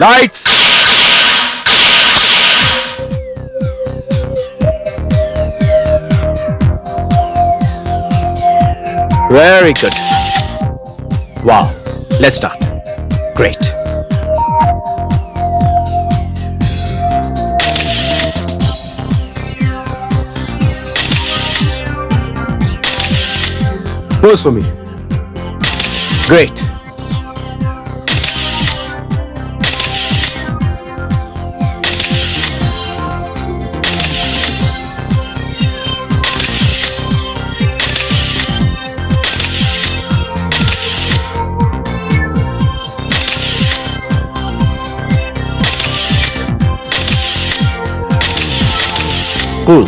Lights. Very good. Wow, let's start. Great. Pose for me. Great. Cool.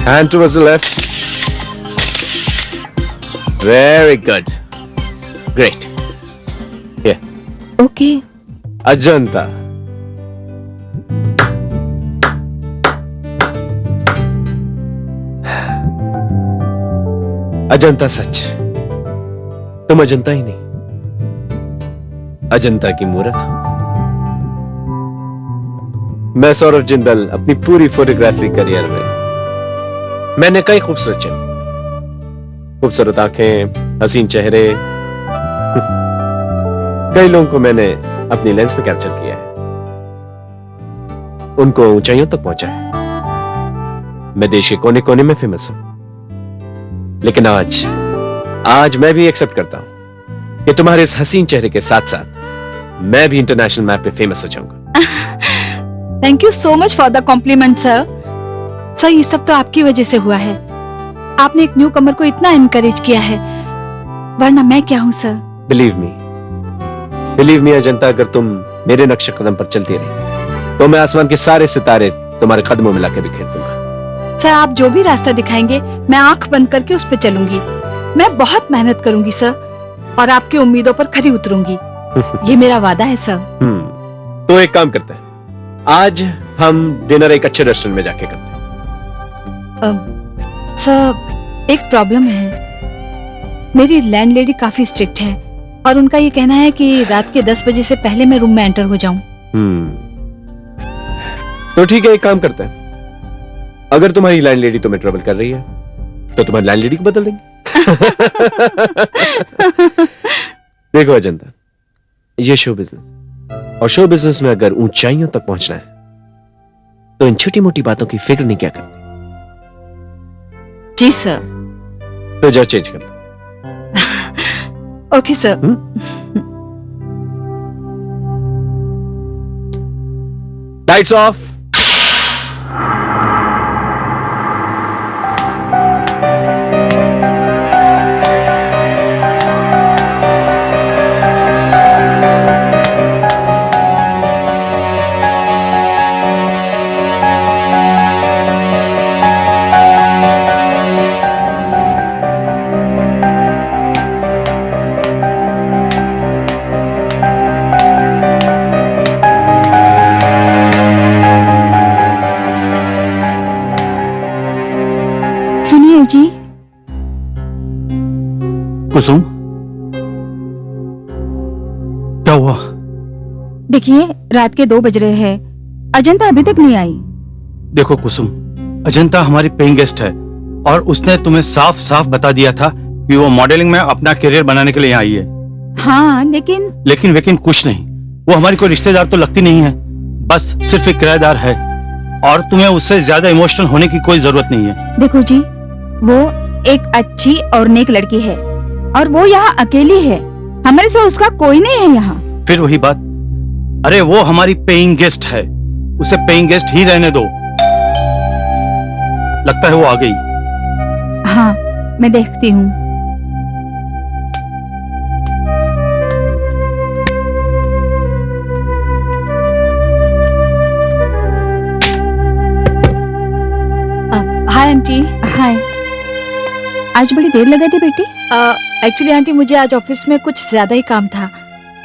Hand towards the left. Very good. Great. Here. Okay. Ajanta. Ajanta सच। तुम अजंता ही नहीं, अजंता की मूरत हो। मैं सौरभ जिंदल अपनी पूरी फोटोग्राफी करियर में मैंने कई खूबसूरत चेहरे, खूबसूरत आंखें, हसीन चेहरे, कई लोगों को मैंने अपनी लेंस में कैप्चर किया है, उनको ऊंचाइयों तक पहुंचाया। मैं देश के कोने कोने में फेमस हूं, लेकिन आज मैं भी एक्सेप्ट करता हूं कि तुम्हारे इस हसीन चेहरे के साथ साथ मैं भी इंटरनेशनल मैप पे फेमस हो जाऊंगा। Thank you so much for the compliment sir. Sir, ये सब तो आपकी वजह से हुआ है। आपने एक न्यू कमर को इतना एनकरेज किया है, वरना मैं क्या हूँ सर। बिलीव मी अजंता, अगर तुम मेरे नक्शे कदम पर चलती रही तो मैं आसमान के सारे सितारे तुम्हारे कदमों में लाके बिखेर दूंगा। सर, आप जो भी रास्ता दिखाएंगे मैं आंख बंद करके उस पर चलूंगी। मैं बहुत मेहनत करूंगी सर, और आपकी उम्मीदों पर खरी उतरूंगी। ये मेरा वादा है सर। तो एक काम करते हैं, आज हम डिनर एक अच्छे रेस्टोरेंट में जाके करते हैं। सर, एक प्रॉब्लम है। मेरी लैंडलेडी काफी स्ट्रिक्ट है और उनका ये कहना है कि रात के 10 बजे से पहले मैं रूम में एंटर हो जाऊं। तो ठीक है, एक काम करते हैं, अगर तुम्हारी लैंडलेडी तुम्हें ट्रबल कर रही है तो तुम्हारी लैंडलेडी को बदल देंगे। देखो अजंता, ये शो बिजनेस, और शो बिजनेस में अगर ऊंचाइयों तक पहुंचना है तो इन छोटी मोटी बातों की फिक्र नहीं क्या करती। जी सर। तो जाओ चेंज कर लो। Okay sir. Lights off. सुनिए जी। कुसुम, क्या हुआ? देखिए, रात के 2 बज रहे हैं, अजंता अभी तक नहीं आई। देखो कुसुम, अजंता हमारी पेइंग गेस्ट है और उसने तुम्हें साफ साफ बता दिया था कि वो मॉडलिंग में अपना करियर बनाने के लिए यहाँ आई है। हाँ, लेकिन कुछ नहीं। वो हमारी कोई रिश्तेदार तो लगती नहीं है, बस सिर्फ एक किराएदार है, और तुम्हें उससे ज्यादा इमोशनल होने की कोई जरूरत नहीं है। देखो जी, वो एक अच्छी और नेक लड़की है और वो यहाँ अकेली है। हमारे से उसका कोई नहीं है यहाँ। फिर वही बात, अरे वो हमारी पेइंग गेस्ट है, उसे पेइंग गेस्ट ही रहने दो। लगता है वो आ गई। हाँ, मैं देखती हूँ। Hi aunty. हाय। आज बड़ी देर लगा दी बेटी? एक्चुअली आंटी, मुझे आज ऑफिस में कुछ ज्यादा ही काम था,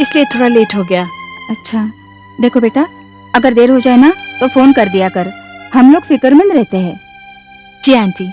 इसलिए थोड़ा लेट हो गया। अच्छा, देखो बेटा, अगर देर हो जाए ना तो फोन कर दिया कर, हम लोग फिक्रमंद रहते हैं। जी आंटी।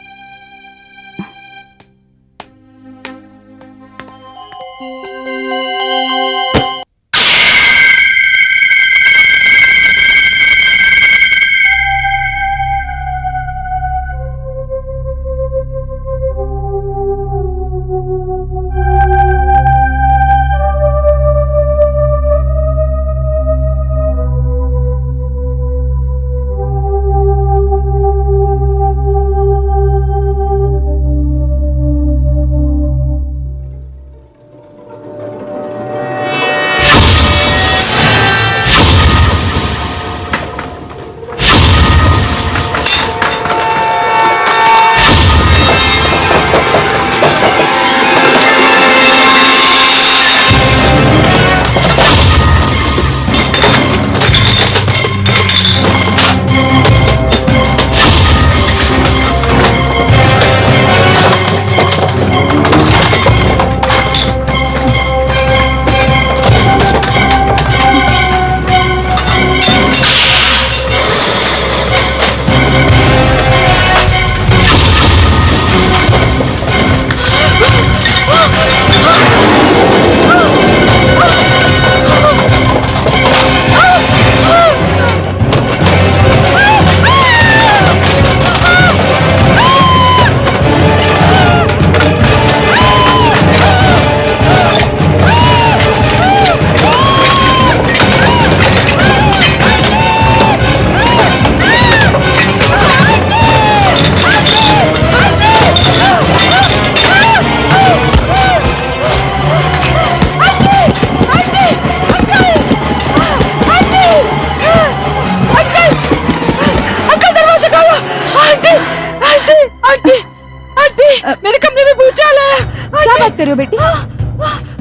मेरे कमरे में भूचाल है। क्या बात कर रहे हो बेटी?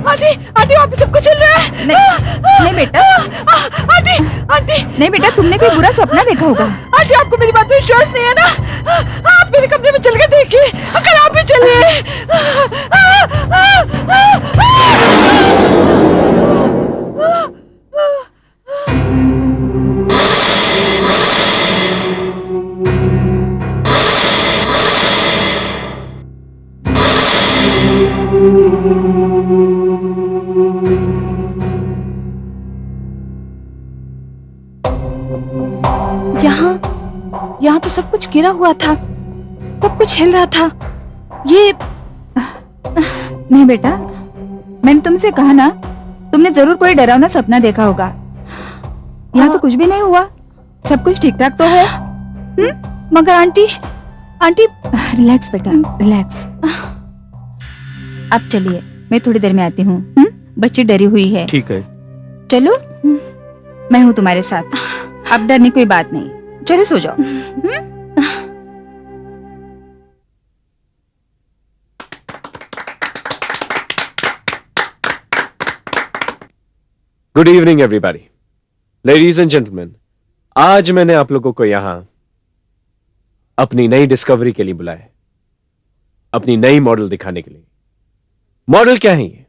आंटी आंटी वहाँ पे सब कुछ चल रहा है। नहीं बेटा। आंटी आंटी नहीं बेटा, तुमने कोई बुरा सपना देखा होगा। आंटी आपको मेरी बात पे विश्वास नहीं है ना? आप मेरे कमरे में चल के देखिए, अगर आप भी चलिए। यहाँ तो सब कुछ गिरा हुआ था, सब कुछ हिल रहा था। ये नहीं बेटा, मैंने तुमसे कहा ना, तुमने जरूर कोई डरावना सपना देखा होगा। यहाँ तो कुछ भी नहीं हुआ, सब कुछ ठीक ठाक तो है। मगर आंटी आंटी रिलैक्स बेटा, रिलैक्स। अब चलिए, मैं थोड़ी देर में आती हूँ। बच्ची डरी हुई है। ठीक है। चलो, मैं हूँ तुम्हारे साथ। अब डरने कोई बात नहीं, चलो सो जाओ। Good evening everybody, ladies and gentleman. आज मैंने आप लोगों को यहां अपनी नई डिस्कवरी के लिए बुलाया, अपनी नई मॉडल दिखाने के लिए। मॉडल क्या है ये?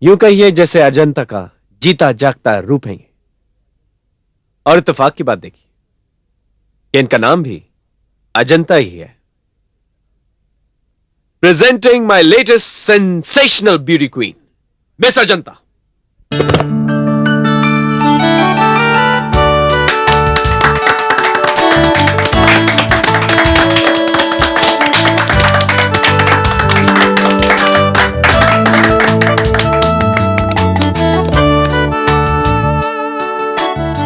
यूं कहिए जैसे अजंता का जीता जागता रूप है ये। और इत्तेफाक की बात देखिए कि इनका नाम भी अजंता ही है। Presenting my latest sensational beauty queen, miss Ajanta.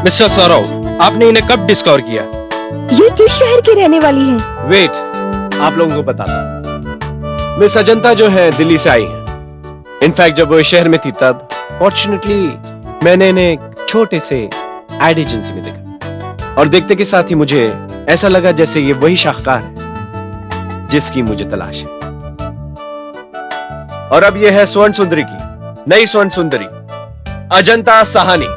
Mister Saurav, आपने इन्हें कब डिस्कवर किया? ये किस शहर की रहने वाली है? वेट, आप लोगों को बताता हूं। मिस अजंता जो है दिल्ली से आई है। इनफैक्ट जब वो इस शहर में थी तब फॉर्चुनेटली मैंने इन्हें एक छोटे से एड एजेंसी में देखा, और देखते के साथ ही मुझे ऐसा लगा जैसे ये वही शाहकार है जिसकी मुझे तलाश है। और अब ये है स्वर्ण सुंदरी की नई स्वर्ण सुंदरी Ajanta Sahani.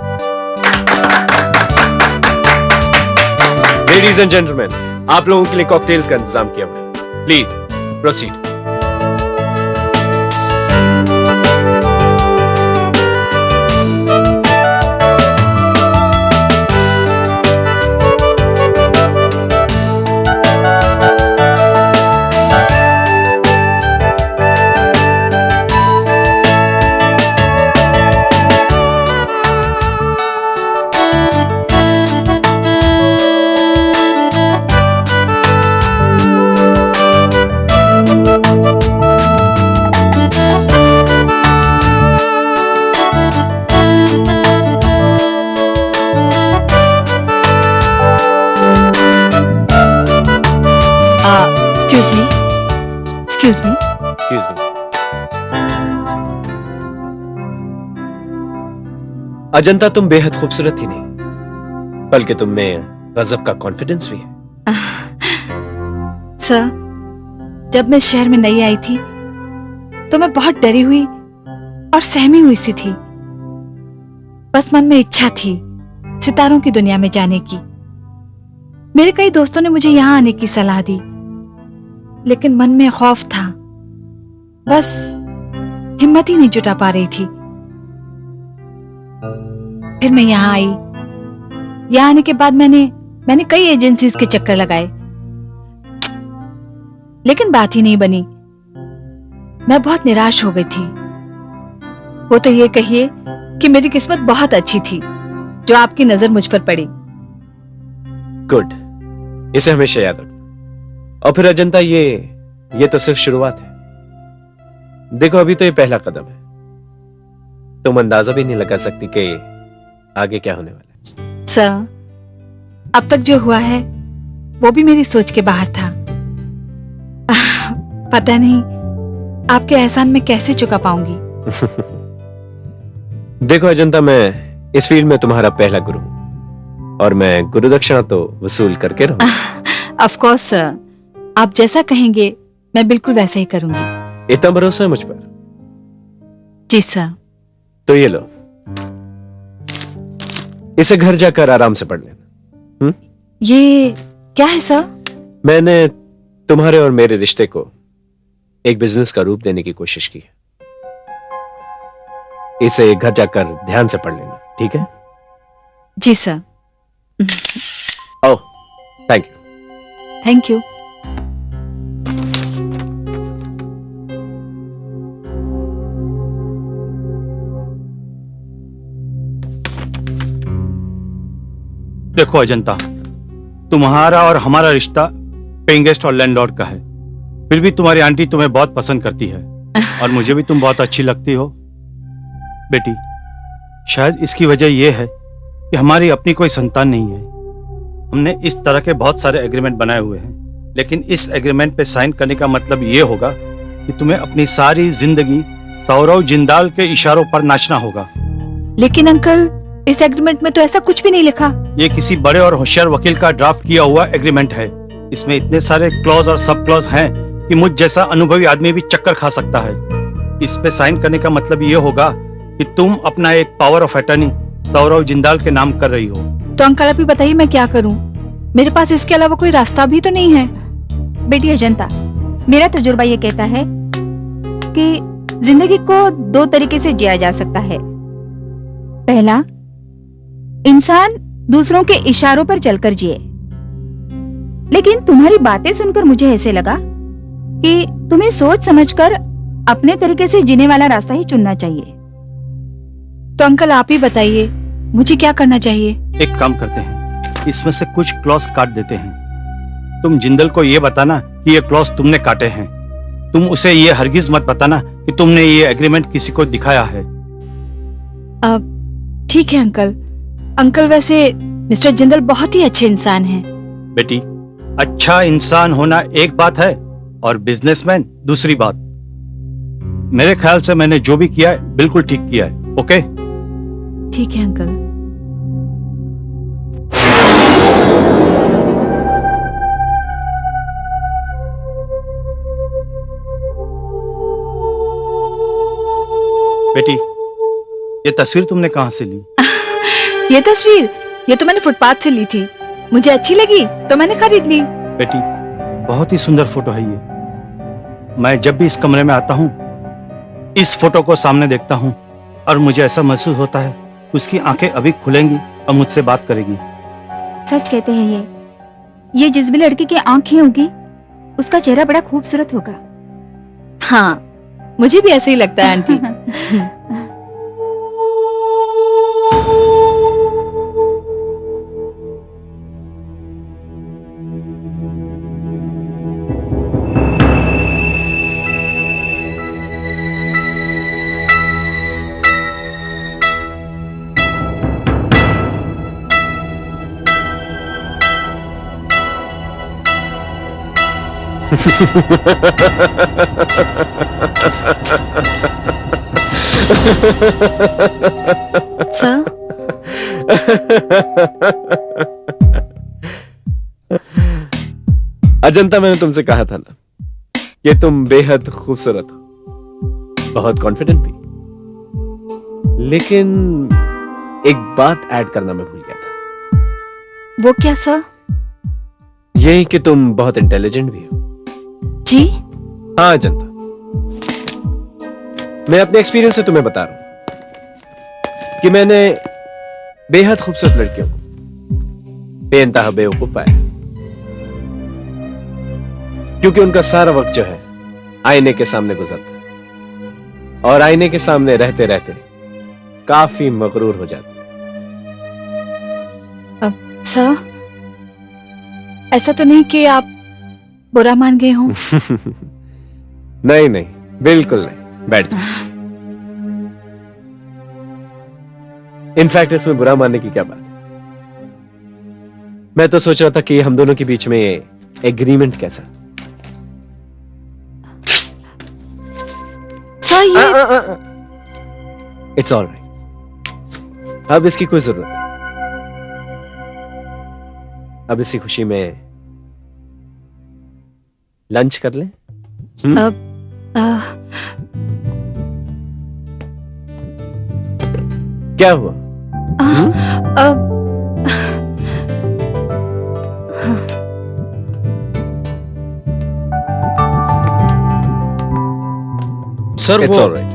Ladies and gentleman, आप लोगों के लिए कॉकटेल्स का इंतजाम किया हुआ है। Please proceed. Excuse me. Ajanta, तुम बेहद खूबसूरत ही नहीं बल्कि तुम में गजब का कॉन्फिडेंस भी है। सर, जब मैं शहर में नई आई थी तो मैं बहुत डरी हुई और सहमी हुई सी थी। बस मन में इच्छा थी सितारों की दुनिया में जाने की। मेरे कई दोस्तों ने मुझे यहां आने की सलाह दी, लेकिन मन में खौफ था, बस हिम्मत ही नहीं जुटा पा रही थी। फिर मैं यहां आई। यहां आने के बाद मैंने कई एजेंसीज के चक्कर लगाए, लेकिन बात ही नहीं बनी। मैं बहुत निराश हो गई थी। वो तो ये कहिए कि मेरी किस्मत बहुत अच्छी थी जो आपकी नजर मुझ पर पड़ी। गुड, इसे हमेशा याद रखना। और फिर अजंता, ये तो सिर्फ शुरुआत है। देखो, अभी तो ये पहला कदम है। तुम अंदाजा भी नहीं लगा सकती कि आगे क्या होने वाला है। सर, अब तक जो हुआ है वो भी मेरी सोच के बाहर था। पता नहीं आपके एहसान में कैसे चुका पाऊंगी। देखो अजंता, मैं इस फील्ड में तुम्हारा पहला गुरु हूं, और मैं गुरु दक्षिणा तो वसूल करके रहूंगा। ऑफ कोर्स सर, आप जैसा कहेंगे मैं बिल्कुल वैसा ही करूंगी। इतना भरोसा है मुझ पर? जी सर। तो ये लो, इसे घर जाकर आराम से पढ़ लेना। ये क्या है सर? मैंने तुम्हारे और मेरे रिश्ते को एक बिजनेस का रूप देने की कोशिश की है। इसे घर जाकर ध्यान से पढ़ लेना, ठीक है? जी sir. Oh, thank you. Thank you. देखो अजंता, तुम्हारा और हमारा रिश्ता पेइंग गेस्ट और लैंडलॉर्ड का है, फिर भी तुम्हारी आंटी तुम्हें बहुत पसंद करती है और मुझे भी तुम बहुत अच्छी लगती हो। बेटी, शायद इसकी वजह यह है कि हमारी अपनी कोई संतान नहीं है। हमने इस तरह के बहुत सारे एग्रीमेंट बनाए हुए हैं, लेकिन इस एग्रीमेंट पे साइन करने का मतलब ये होगा कि तुम्हें अपनी सारी जिंदगी सौरव जिंदाल के इशारों पर नाचना होगा। लेकिन अंकल, इस एग्रीमेंट में तो ऐसा कुछ भी नहीं लिखा। ये किसी बड़े और होशियार वकील का ड्राफ्ट किया हुआ एग्रीमेंट है। इसमें इतने सारे क्लॉज और सब क्लॉज हैं कि मुझ जैसा अनुभवी आदमी भी चक्कर खा सकता है। इस पे साइन करने का मतलब ये होगा कि तुम अपना एक power of attorney Saurav Jindal के नाम कर रही हो। तो अंकल आप ही बताइए मैं क्या करूं? मेरे पास इसके अलावा कोई रास्ता भी तो नहीं है। बेटी अजंता, मेरा तजुर्बा ये कहता है कि जिंदगी को दो तरीके से जिया जा सकता है। पहला, इंसान दूसरों के इशारों पर चलकर जिए। लेकिन तुम्हारी बातें सुनकर मुझे ऐसे लगा कि तुम्हें सोच समझकर अपने तरीके से जीने वाला रास्ता ही चुनना चाहिए। तो अंकल आप ही बताइए मुझे क्या करना चाहिए? एक काम करते हैं, इसमें से कुछ क्लॉज काट देते हैं। तुम जिंदल को ये बताना कि ये क्लॉज तुमने काटे हैं। तुम उसे ये हरगिज मत बताना कि तुमने ये एग्रीमेंट किसी को दिखाया है। ठीक है अंकल। अंकल वैसे मिस्टर जिंदल बहुत ही अच्छे इंसान हैं। बेटी, अच्छा इंसान होना एक बात है और बिजनेसमैन दूसरी बात। मेरे ख्याल से मैंने जो भी किया है बिल्कुल ठीक किया है। ओके? ठीक है अंकल। बेटी, ये तस्वीर तुमने कहां से ली? ये तस्वीर, ये तो मैंने फुटपाथ से ली थी। मुझे अच्छी लगी तो मैंने खरीद ली। बेटी, बहुत ही सुंदर फोटो है ये। मैं जब भी इस कमरे में आता हूँ, इस फोटो को सामने देखता हूँ और मुझे ऐसा महसूस होता है कि उसकी आंखें अभी खुलेंगी और मुझसे बात करेगी। सच कहते हैं ये जिस भी लड़की की आंखें होगी उसका चेहरा बड़ा खूबसूरत होगा। हाँ, मुझे भी ऐसे ही लगता है आंटी। सर, अजंता, मैंने तुमसे कहा था ना कि तुम बेहद खूबसूरत हो, बहुत कॉन्फिडेंट भी। लेकिन एक बात ऐड करना मैं भूल गया था। वो क्या सर? यही कि तुम बहुत इंटेलिजेंट भी हो। जी? हाँ अजंता, मैं अपने एक्सपीरियंस से तुम्हें बता रहा हूं कि मैंने बेहद खूबसूरत लड़कियों को बेइंतहा बेवकूफ पाया, क्योंकि उनका सारा वक्त जो है आईने के सामने गुजरता है और आईने के सामने रहते रहते काफी मगरूर हो जाते। सर, ऐसा तो नहीं कि आप बुरा मान गए हो? नहीं नहीं, बिल्कुल नहीं। बैठ जाओ। इनफैक्ट इसमें बुरा मानने की क्या बात है। मैं तो सोच रहा था कि हम दोनों के बीच में एग्रीमेंट कैसा। सर ये इट्स ऑल राइट, अब इसकी कोई जरूरत नहीं। अब इसी खुशी में लंच कर लें। क्या हुआ? सर इट्स वो ऑलराइट।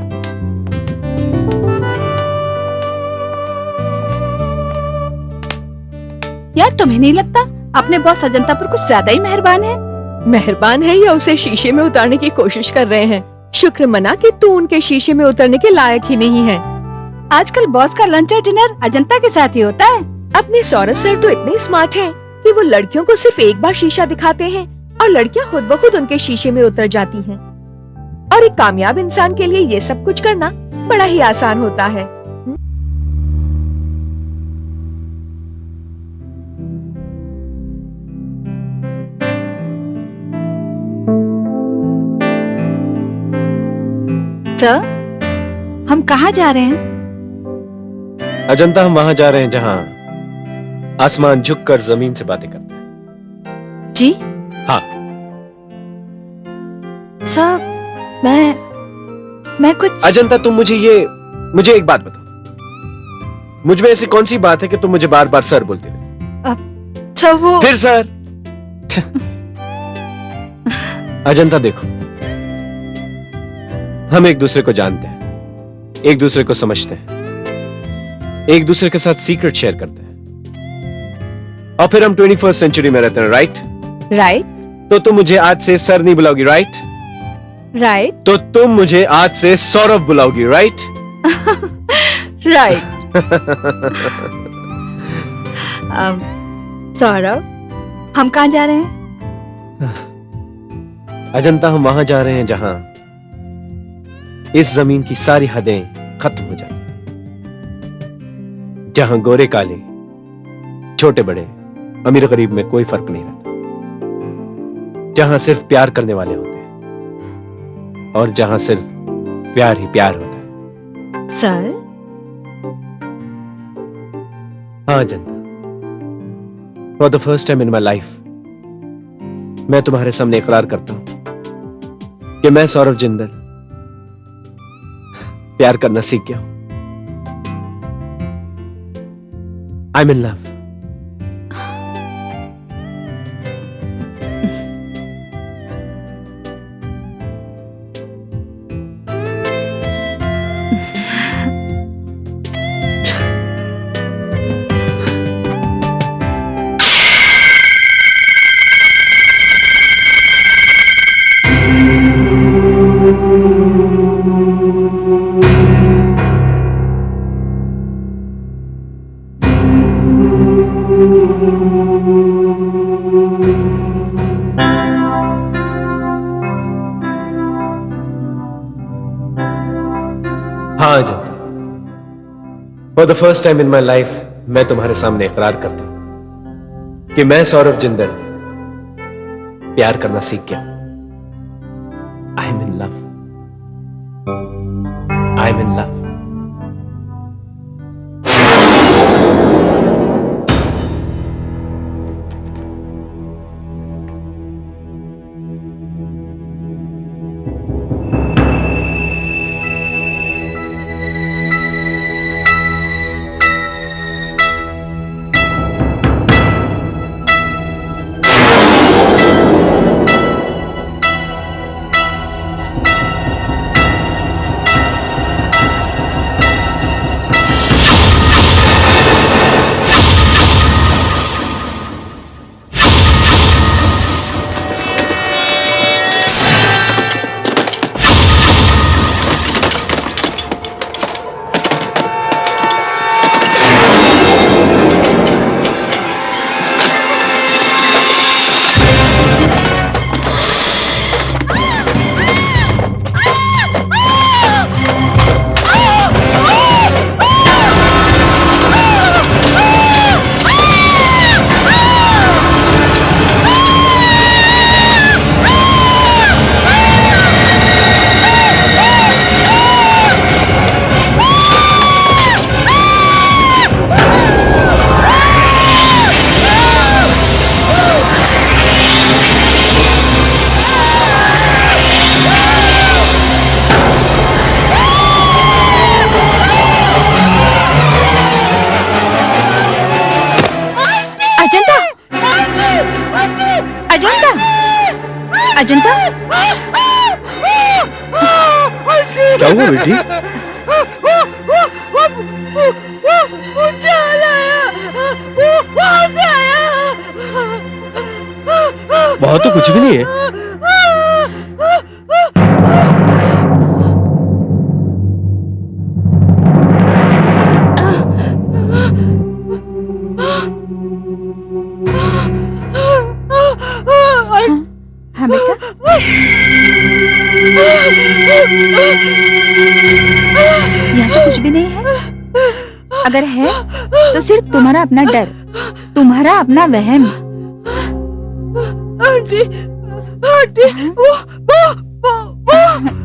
यार तुम्हें नहीं लगता अपने बॉस अजंता पर कुछ ज्यादा ही मेहरबान है? मेहरबान है या उसे शीशे में उतारने की कोशिश कर रहे हैं? शुक्र मना कि तू उनके शीशे में उतरने के लायक ही नहीं है। आजकल बॉस का लंच और डिनर अजंता के साथ ही होता है। अपने सौरभ सर तो इतने स्मार्ट हैं कि वो लड़कियों को सिर्फ एक बार शीशा दिखाते हैं और लड़कियां खुद ब खुद उनके शीशे में उतर जाती हैं। और एक कामयाब इंसान के लिए ये सब कुछ करना बड़ा ही आसान होता है। सर, हम कहाँ जा रहे हैं? अजंता, हम वहां जा रहे हैं जहां आसमान झुककर जमीन से बातें करता है। जी? हाँ। सर, मैं कुछ अजंता, तुम मुझे एक बात बताओ। मुझ में ऐसी कौन सी बात है कि तुम मुझे बार बार सर बोलते रहते? सर वो फिर सर। अजंता देखो, हम एक दूसरे को जानते हैं, एक दूसरे को समझते हैं, एक दूसरे के साथ सीक्रेट शेयर करते हैं, और फिर हम 21st सेंचुरी में रहते हैं, राइट? राइट तो तुम मुझे आज से सर नहीं बुलाओगी, राइट? राइट तो तुम मुझे आज से सौरभ बुलाओगी, राइट? राइट। सौरभ, हम कहाँ जा रहे हैं? अजंता, हम वहां जा रहे हैं जहां इस जमीन की सारी हदें खत्म हो जाती हैं, जहां गोरे काले, छोटे बड़े, अमीर गरीब में कोई फर्क नहीं रहता, जहां सिर्फ प्यार करने वाले होते हैं और जहां सिर्फ प्यार ही प्यार होता है। सर, हाँ Ajanta, for the first time in my life मैं तुम्हारे सामने इकरार करता हूं कि मैं सौरभ जिंदल प्यार करना सीख गया हूं। I am in love. हाँ Ajanta, for the first time in my life मैं तुम्हारे सामने इकरार करता हूं कि मैं सौरभ जिंदल प्यार करना सीख गया। आई am in love. I am in love. क्या हुआ बेटी? वहां तो कुछ भी नहीं है। हाँ बेटा, यहाँ तो कुछ भी नहीं है। अगर है तो सिर्फ तुम्हारा अपना डर, तुम्हारा अपना वहम। आंटी, आंटी,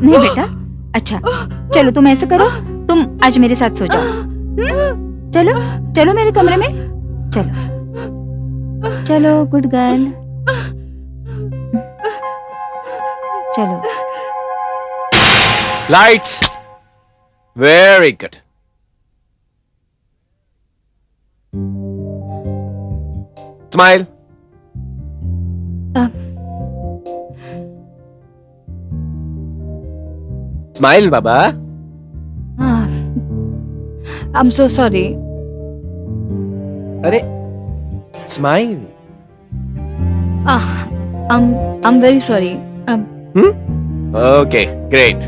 नहीं बेटा, अच्छा चलो तुम ऐसा करो, तुम आज मेरे साथ सो जाओ। चलो चलो मेरे कमरे में, चलो चलो गुड गर्ल, चलो। Lights, very good. Smile. Smile बाबा। I'm so sorry. अरे स्माइल। I'm very sorry. Okay great.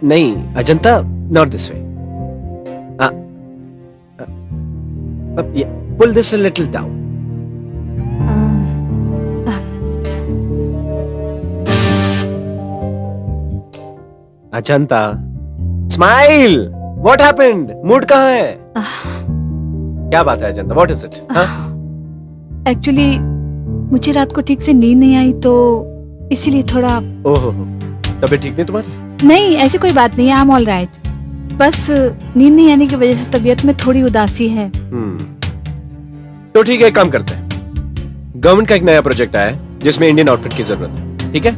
नहीं Ajanta, not this way. Pull this a little down. Ajanta smile. What happened? Mood कहाँ है? क्या बात है अजंता? What is it? एक्चुअली मुझे रात को ठीक से नींद नहीं आई, तो इसीलिए थोड़ा। ओहो, तबीयत ठीक नहीं तुम्हारी? नहीं, ऐसी कोई बात नहीं है, आई एम ऑल राइट। बस नींद नहीं आने की वजह से तबीयत में थोड़ी उदासी है। तो ठीक है, एक काम करते हैं। गवर्नमेंट का एक नया प्रोजेक्ट आया है जिसमें इंडियन आउटफिट की जरूरत है, ठीक है?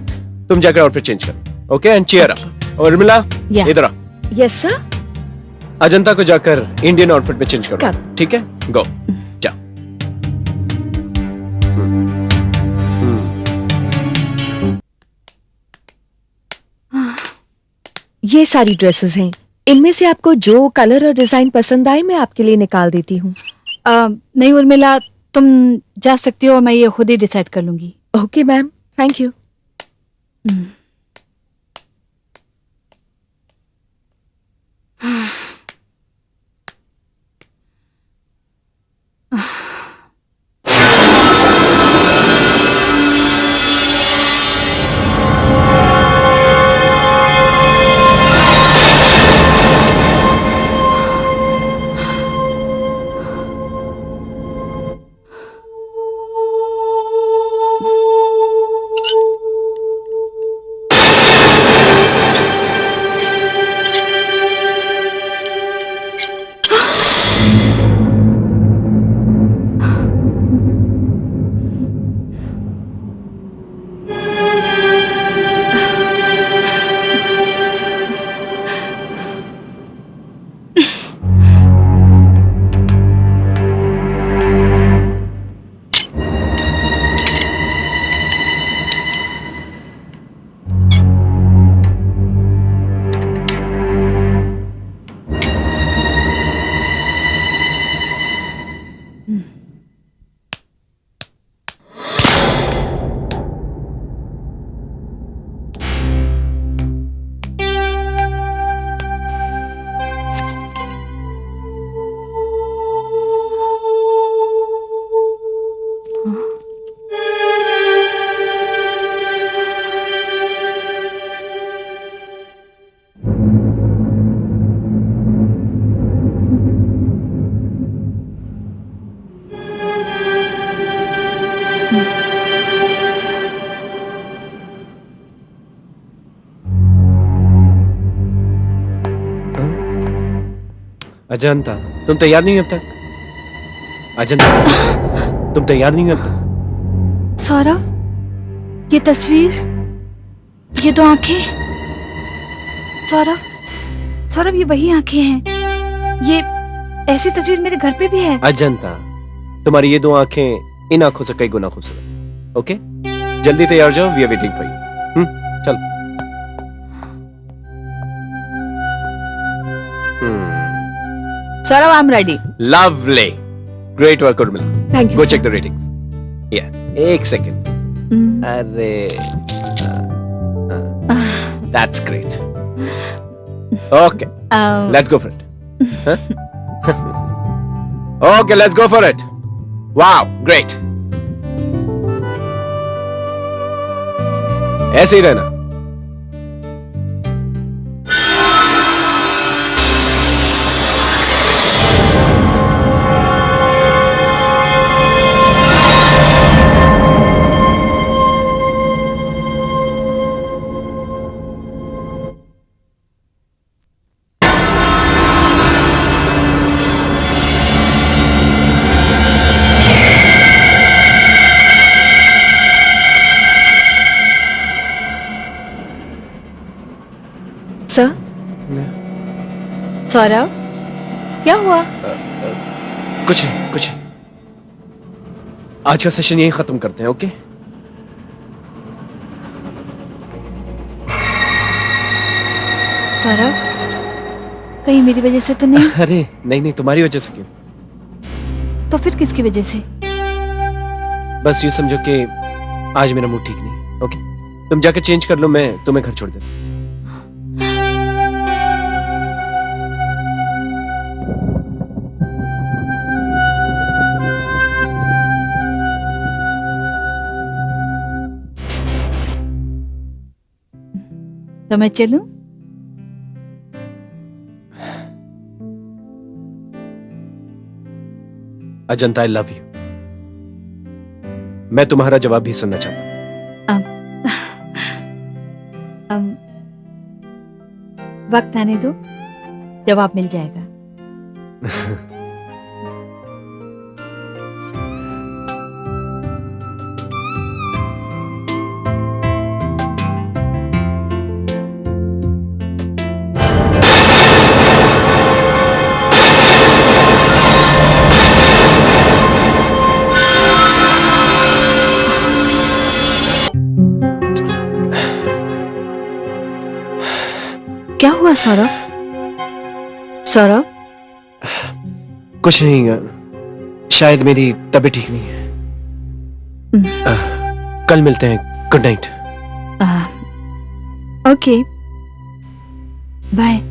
तुम जाकर आउटफिट चेंज करो, ओके? And cheer up. और उर्मिला, Yeah. इधर आ। Yes sir. अजंता को जाकर इंडियन आउटफिट में चेंज करो, कर। ठीक है? गो, जाओ। ये सारी ड्रेसेस हैं, इनमें से आपको जो कलर और डिजाइन पसंद आए मैं आपके लिए निकाल देती हूँ। नहीं उर्मिला, तुम जा सकती हो, मैं ये खुद ही डिसाइड कर लूंगी। Okay ma'am, thank you. Ajanta, तुम तैयार नहीं हो अब तक? अजंता, तुम तैयार नहीं हो अब तक? सौरभ, ये तस्वीर, ये दो आंखें। सौरभ, सौरभ, ये वही आंखें हैं। ऐसी तस्वीर मेरे घर पे भी है। अजंता, तुम्हारी ये दो आंखें इन आंखों से कई गुना खूबसूरत। ओके, जल्दी तैयार जाओ, we are waiting for you. चल। Saurabh, I am ready. Lovely, great work Urmila. Thank you go check the ratings. Yeah, एक सेकंड। अरे, that's great. Okay, let's go for it. Okay, let's go for it. Wow, great. ऐसे ही रहना। Sir, Saurabh, क्या हुआ? कुछ नहीं, कुछ नहीं। आज का सेशन यहीं खत्म करते हैं, ओके? सौरभ, कहीं मेरी वजह से तो नहीं? अरे नहीं नहीं, तुम्हारी वजह से क्यों? तो फिर किसकी वजह से? बस यूं समझो कि आज मेरा मूड ठीक नहीं, ओके? तुम जाके चेंज कर लो, मैं तुम्हें घर छोड़ देता हूं। तो मैं चलूं? Ajanta, I love you. मैं तुम्हारा जवाब भी सुनना चाहता हूं। वक्त आने दो, जवाब मिल जाएगा। क्या हुआ सौरभ? सौरभ, कुछ नहीं, शायद मेरी तबीयत ठीक नहीं है। कल मिलते हैं। Good night. Okay, bye.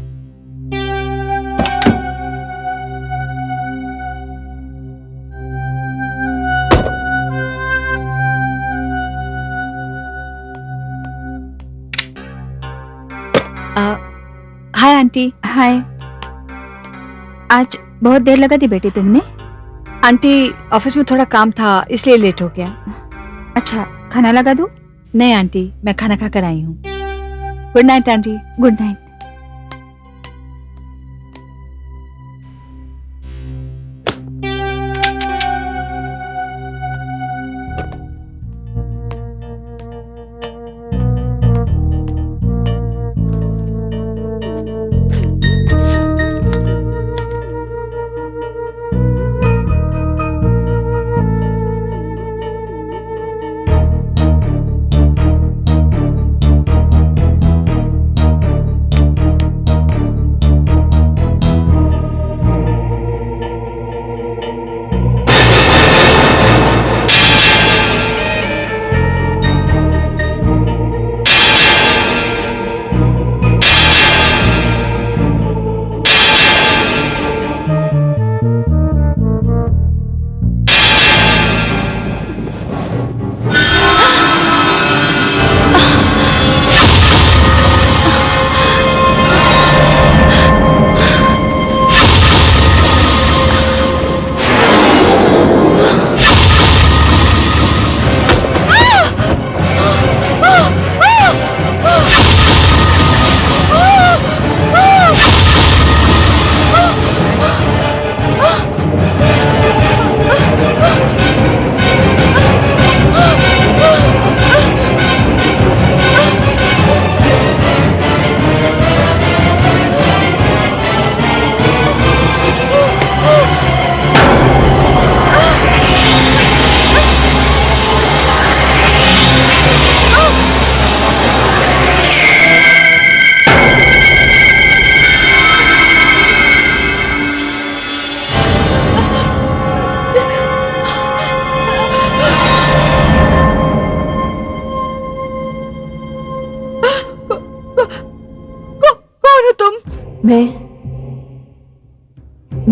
Hi aunty. Hi. आज बहुत देर लगा दी बेटी तुमने? आंटी, ऑफिस में थोड़ा काम था इसलिए लेट हो गया। अच्छा, खाना लगा दूं? नहीं आंटी, मैं खाना खा कर आई हूँ। Good night aunty. Good night.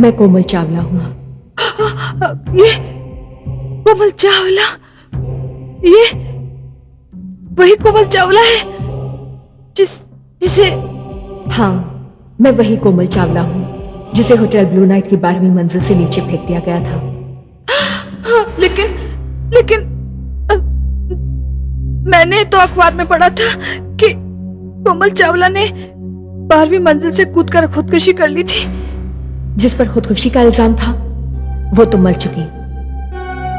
मैं कोमल चावला हूँ। ये कोमल चावला, ये वही कोमल चावला है जिसे हाँ, मैं वही कोमल चावला हूँ जिसे होटल ब्लू नाइट की 12वीं मंजिल से नीचे फेंक दिया गया था। लेकिन मैंने तो अखबार में पढ़ा था कि कोमल चावला ने 12वीं मंजिल से कूदकर खुदकुशी कर ली थी। जिस पर खुदकुशी का इल्जाम था वो तो मर चुकी।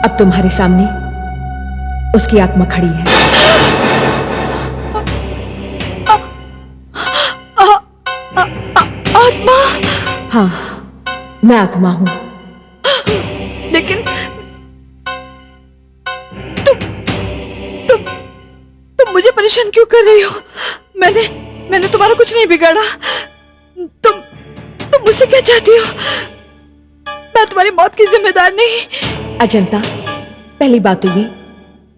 अब तुम्हारे सामने उसकी आत्मा खड़ी है। आत्मा? हाँ, मैं आत्मा हूं। लेकिन तुम मुझे परेशान क्यों कर रही हो? मैंने तुम्हारा कुछ नहीं बिगाड़ा। तुम मुझसे क्या चाहती हो? मैं तुम्हारी मौत की जिम्मेदार नहीं। अजंता, पहली बात तो ये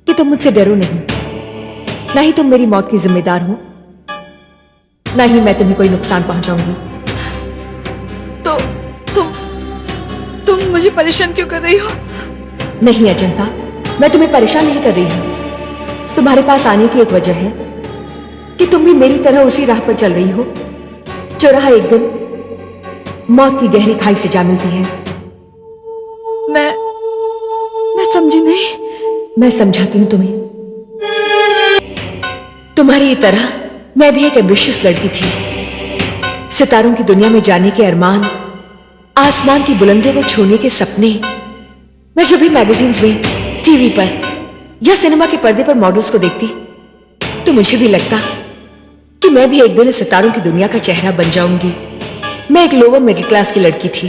कि तुम मुझसे डरो नहीं, ना ही तुम मेरी मौत की जिम्मेदार हो, ना ही मैं तुम्हें कोई नुकसान पहुंचाऊंगी। तो तुम मुझे परेशान क्यों कर रही हो? नहीं अजंता, मैं तुम्हें परेशान नहीं कर रही हूं। तुम्हारे पास आने की एक वजह है कि तुम भी मेरी तरह उसी राह पर चल रही हो जो राह एक दिन मौत की गहरी खाई से जा मिलती है। मैं समझी नहीं। मैं समझाती हूं तुम्हें। तुम्हारी ही तरह मैं भी एक एम्बिशियस लड़की थी। सितारों की दुनिया में जाने के अरमान, आसमान की बुलंदियों को छूने के सपने। मैं जब भी मैगजीन्स में, टीवी पर या सिनेमा के पर्दे पर मॉडल्स को देखती तो मुझे भी लगता कि मैं भी एक दिन इस सितारों की दुनिया का चेहरा बन जाऊंगी। मैं एक लोअर मिडिल क्लास की लड़की थी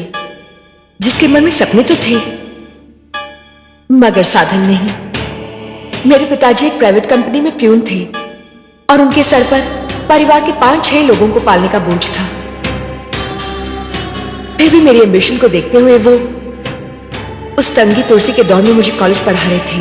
जिसके मन में सपने तो थे मगर साधन नहीं। मेरे पिताजी एक प्राइवेट कंपनी में प्यून थे और उनके सर पर परिवार के 5-6 लोगों को पालने का बोझ था। फिर भी मेरी एम्बिशन को देखते हुए वो उस तंगी तुलसी के दौर में मुझे कॉलेज पढ़ा रहे थे।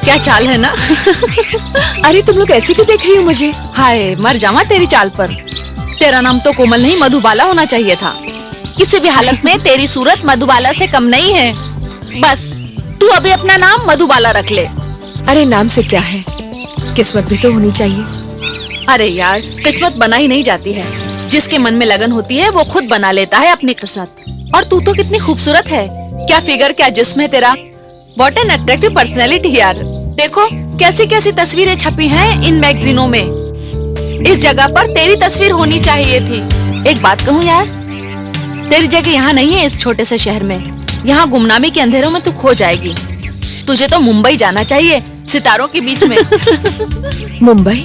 क्या चाल है ना? अरे तुम लोग ऐसे क्यों देख रही हो मुझे? हाय, मर जावा तेरी चाल पर। तेरा नाम तो कोमल नहीं मधुबाला होना चाहिए था। किसी भी हालत में तेरी सूरत मधुबाला से कम नहीं है। बस तू अभी अपना नाम मधुबाला रख ले। अरे नाम से क्या है, किस्मत भी तो होनी चाहिए। अरे यार, किस्मत बना ही नहीं जाती है। जिसके मन में लगन होती है वो खुद बना लेता है अपनी किस्मत। और तू तो कितनी खूबसूरत है। क्या फिगर, क्या जिस्म है तेरा। व्हाट एन अट्रैक्टिव पर्सनैलिटी यार। देखो कैसी कैसी तस्वीरें छपी हैं इन मैगजीनों में। इस जगह पर तेरी तस्वीर होनी चाहिए थी। एक बात कहूँ यार, तेरी जगह यहाँ नहीं है इस छोटे से शहर में। यहाँ गुमनामी के अंधेरों में तू खो जाएगी। तुझे तो मुंबई जाना चाहिए, सितारों के बीच में। मुंबई?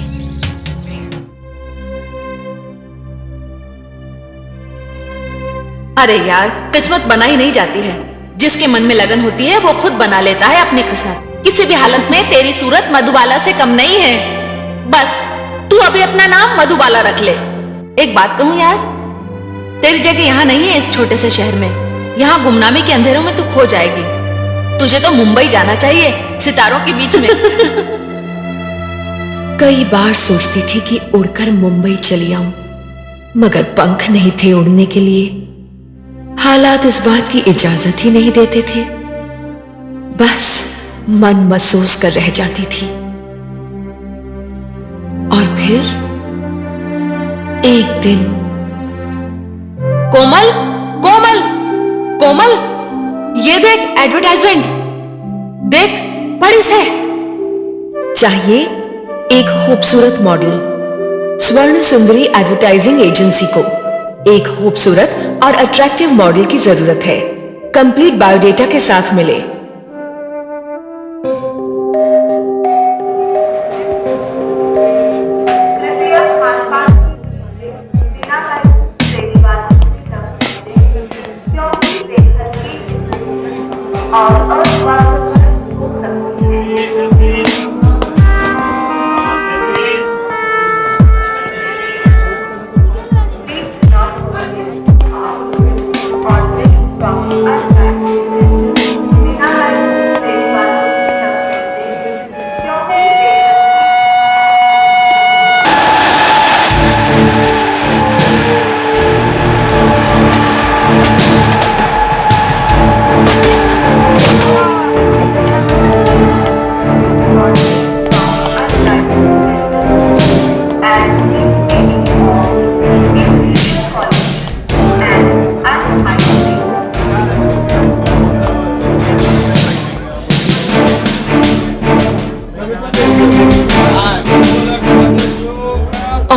अरे यार, किस्मत बना ही नहीं जाती है। जिसके मन में लगन होती है वो खुद बना लेता है अपनी किस्मत। किसी भी हालत में तेरी सूरत मधुबाला से कम नहीं है। बस तू अभी अपना नाम मधुबाला रख ले। एक बात कहूँ यार, तेरी जगह यहाँ नहीं है इस छोटे से शहर में। यहाँ गुमनामी के अंधेरों में तू खो जाएगी। तुझे तो मुंबई जाना चाहिए, सितारों के बीच में। कई बार सोचती थी कि उड़कर मुंबई चली आऊं, मगर पंख नहीं थे उड़ने के लिए। हालात इस बात की इजाजत ही नहीं देते थे। बस मन महसूस कर रह जाती थी। और फिर एक दिन, कोमल, कोमल, कोमल, ये देख एडवर्टाइजमेंट। देख, पढ़ इसे। चाहिए एक खूबसूरत मॉडल। स्वर्ण सुंदरी एडवर्टाइजिंग एजेंसी को एक खूबसूरत और अट्रैक्टिव मॉडल की जरूरत है। कंप्लीट बायोडेटा के साथ मिले।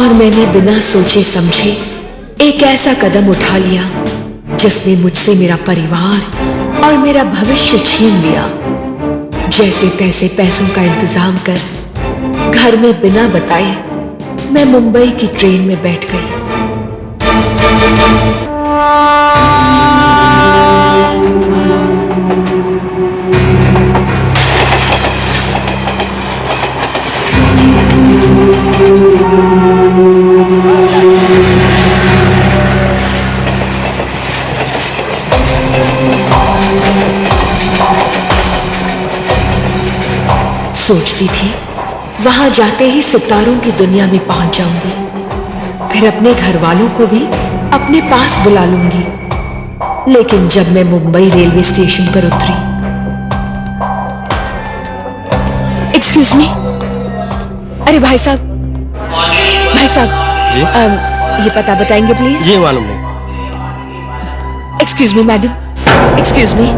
और मैंने बिना सोचे समझे एक ऐसा कदम उठा लिया जिसने मुझसे मेरा परिवार और मेरा भविष्य छीन लिया। जैसे तैसे पैसों का इंतजाम कर घर में बिना बताए मैं मुंबई की ट्रेन में बैठ गई। सोचती थी वहां जाते ही सितारों की दुनिया में पहुंच जाऊंगी, फिर अपने घर वालों को भी अपने पास बुला लूंगी। लेकिन जब मैं मुंबई रेलवे स्टेशन पर उतरी, एक्सक्यूज मी, अरे भाई साहब जी ये पता बताएंगे प्लीज? जी मालूम नहीं। Excuse me madam, excuse me.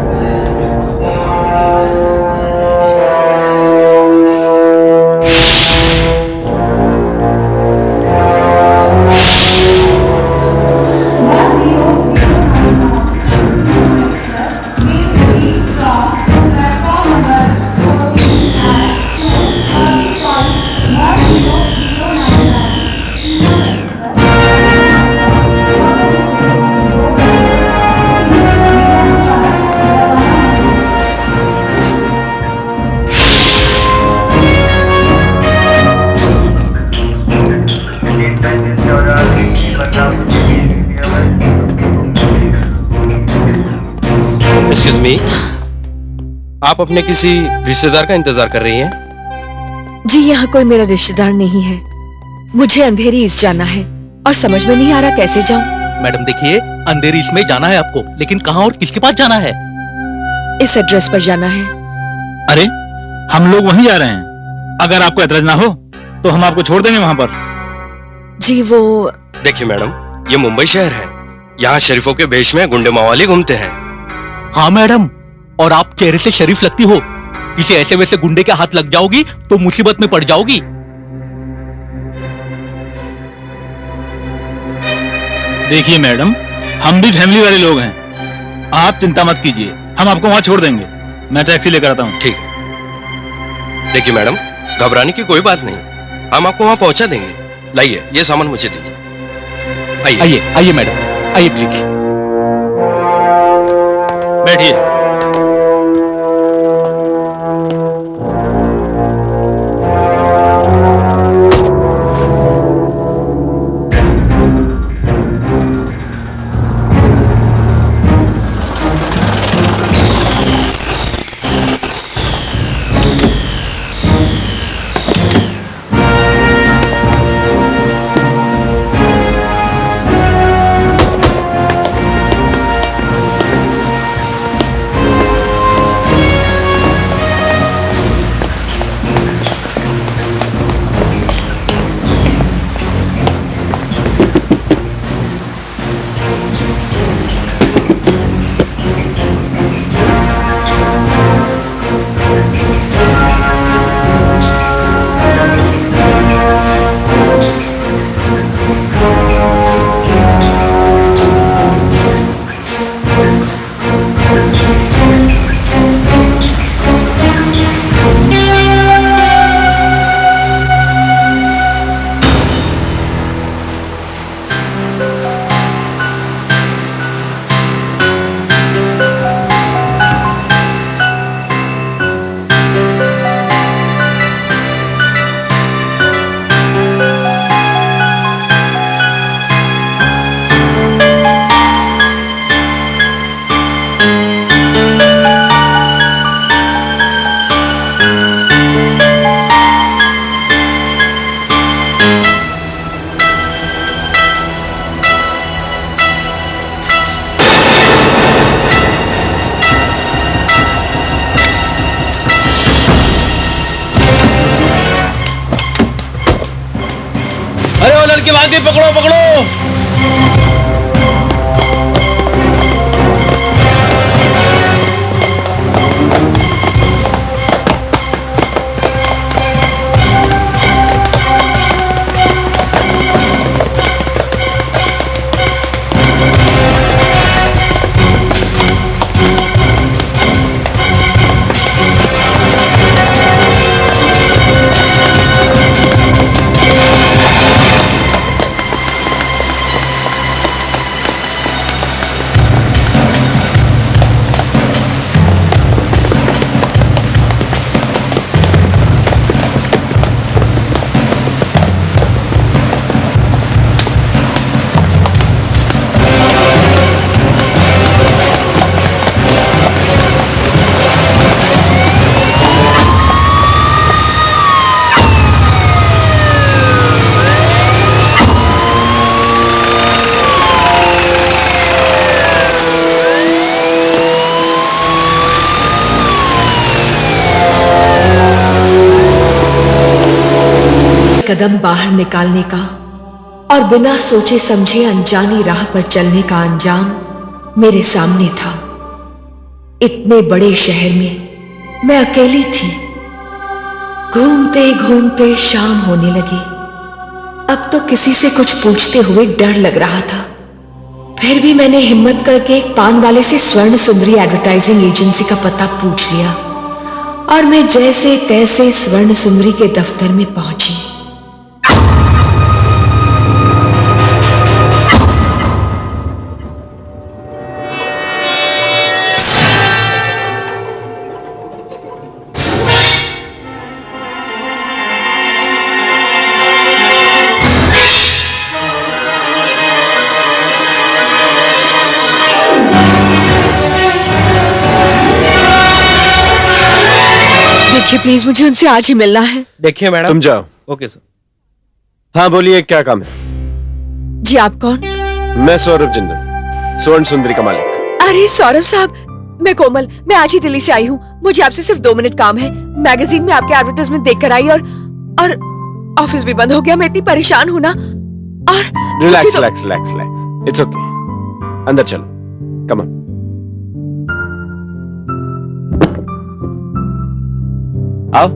Excuse me, आप अपने किसी रिश्तेदार का इंतजार कर रही हैं? जी यहाँ कोई मेरा रिश्तेदार नहीं है। मुझे अंधेरी ईस्ट जाना है और समझ में नहीं आ रहा कैसे जाऊं। मैडम देखिए, अंधेरी इसमें जाना है आपको, लेकिन कहाँ और किसके पास जाना है? इस एड्रेस पर जाना है। अरे हम लोग वहीं जा रहे हैं, अगर आपको एतराज ना हो तो हम आपको छोड़ देंगे वहां पर। जी वो देखिए मैडम, ये मुंबई शहर है, यहाँ शरीफों के भेष में गुंडे मवाली घूमते हैं। हाँ मैडम, और आप चेहरे से शरीफ लगती हो, किसी ऐसे वैसे गुंडे के हाथ लग जाओगी तो मुसीबत में पड़ जाओगी। देखिए मैडम, हम भी फैमिली वाले लोग हैं, आप चिंता मत कीजिए, हम आपको वहां छोड़ देंगे। मैं टैक्सी लेकर आता हूँ। ठीक है। देखिए मैडम, घबराने की कोई बात नहीं, हम आपको वहां पहुंचा देंगे। लाइए, ये सामान मुझे दीजिए। आइए आइए आइए मैडम, आइए प्लीज। बैठिए। लड़की भाग गई, पकड़ो पकड़ो। कदम बाहर निकालने का और बिना सोचे समझे अनजानी राह पर चलने का अंजाम मेरे सामने था। इतने बड़े शहर में मैं अकेली थी। घूमते घूमते शाम होने लगी। अब तो किसी से कुछ पूछते हुए डर लग रहा था। फिर भी मैंने हिम्मत करके एक पान वाले से स्वर्ण सुंदरी एडवर्टाइजिंग एजेंसी का पता पूछ लिया और मैं जैसे तैसे स्वर्ण सुंदरी के दफ्तर में पहुंची। देखिए प्लीज, मुझे उनसे आज ही मिलना है। देखिए मैडम। तुम जाओ। Okay sir. हाँ बोलिए, क्या काम है? जी आप कौन? मैं सौरभ जिंदल, स्वर्ण सुंदरी का मालिक। अरे सौरभ साहब, मैं कोमल, मैं आज ही दिल्ली से आई हूँ। मुझे आपसे सिर्फ 2 मिनट काम है। मैगजीन में आपके एडवर्टाइजमेंट देख कर आई और ऑफिस भी बंद हो गया। मैं इतनी परेशान हूँ ना। और relax relax relax relax, it's okay. अंदर चलो, कम ऑन। आओ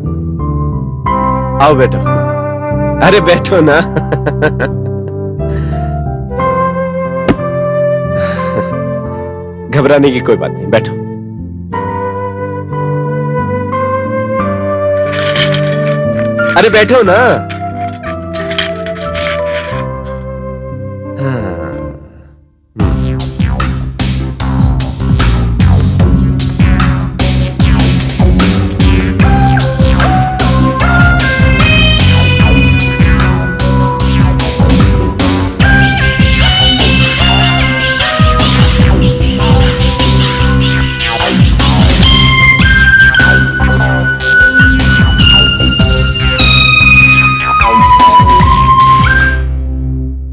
आओ बैठो। अरे बैठो ना। घबराने की कोई बात नहीं, बैठो। अरे बैठो ना। हाँ।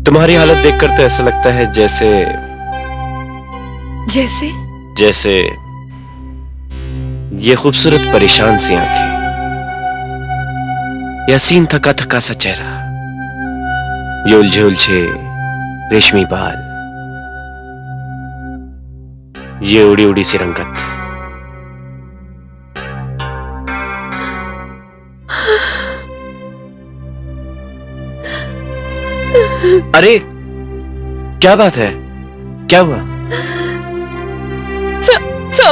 तुम्हारी हालत देखकर तो ऐसा लगता है जैसे जैसे जैसे ये खूबसूरत परेशान सी आंखें, यह हसीन थका थका सा चेहरा, ये उलझे उलझे रेशमी बाल, ये उड़ी उड़ी सी रंगत। अरे क्या बात है, क्या हुआ?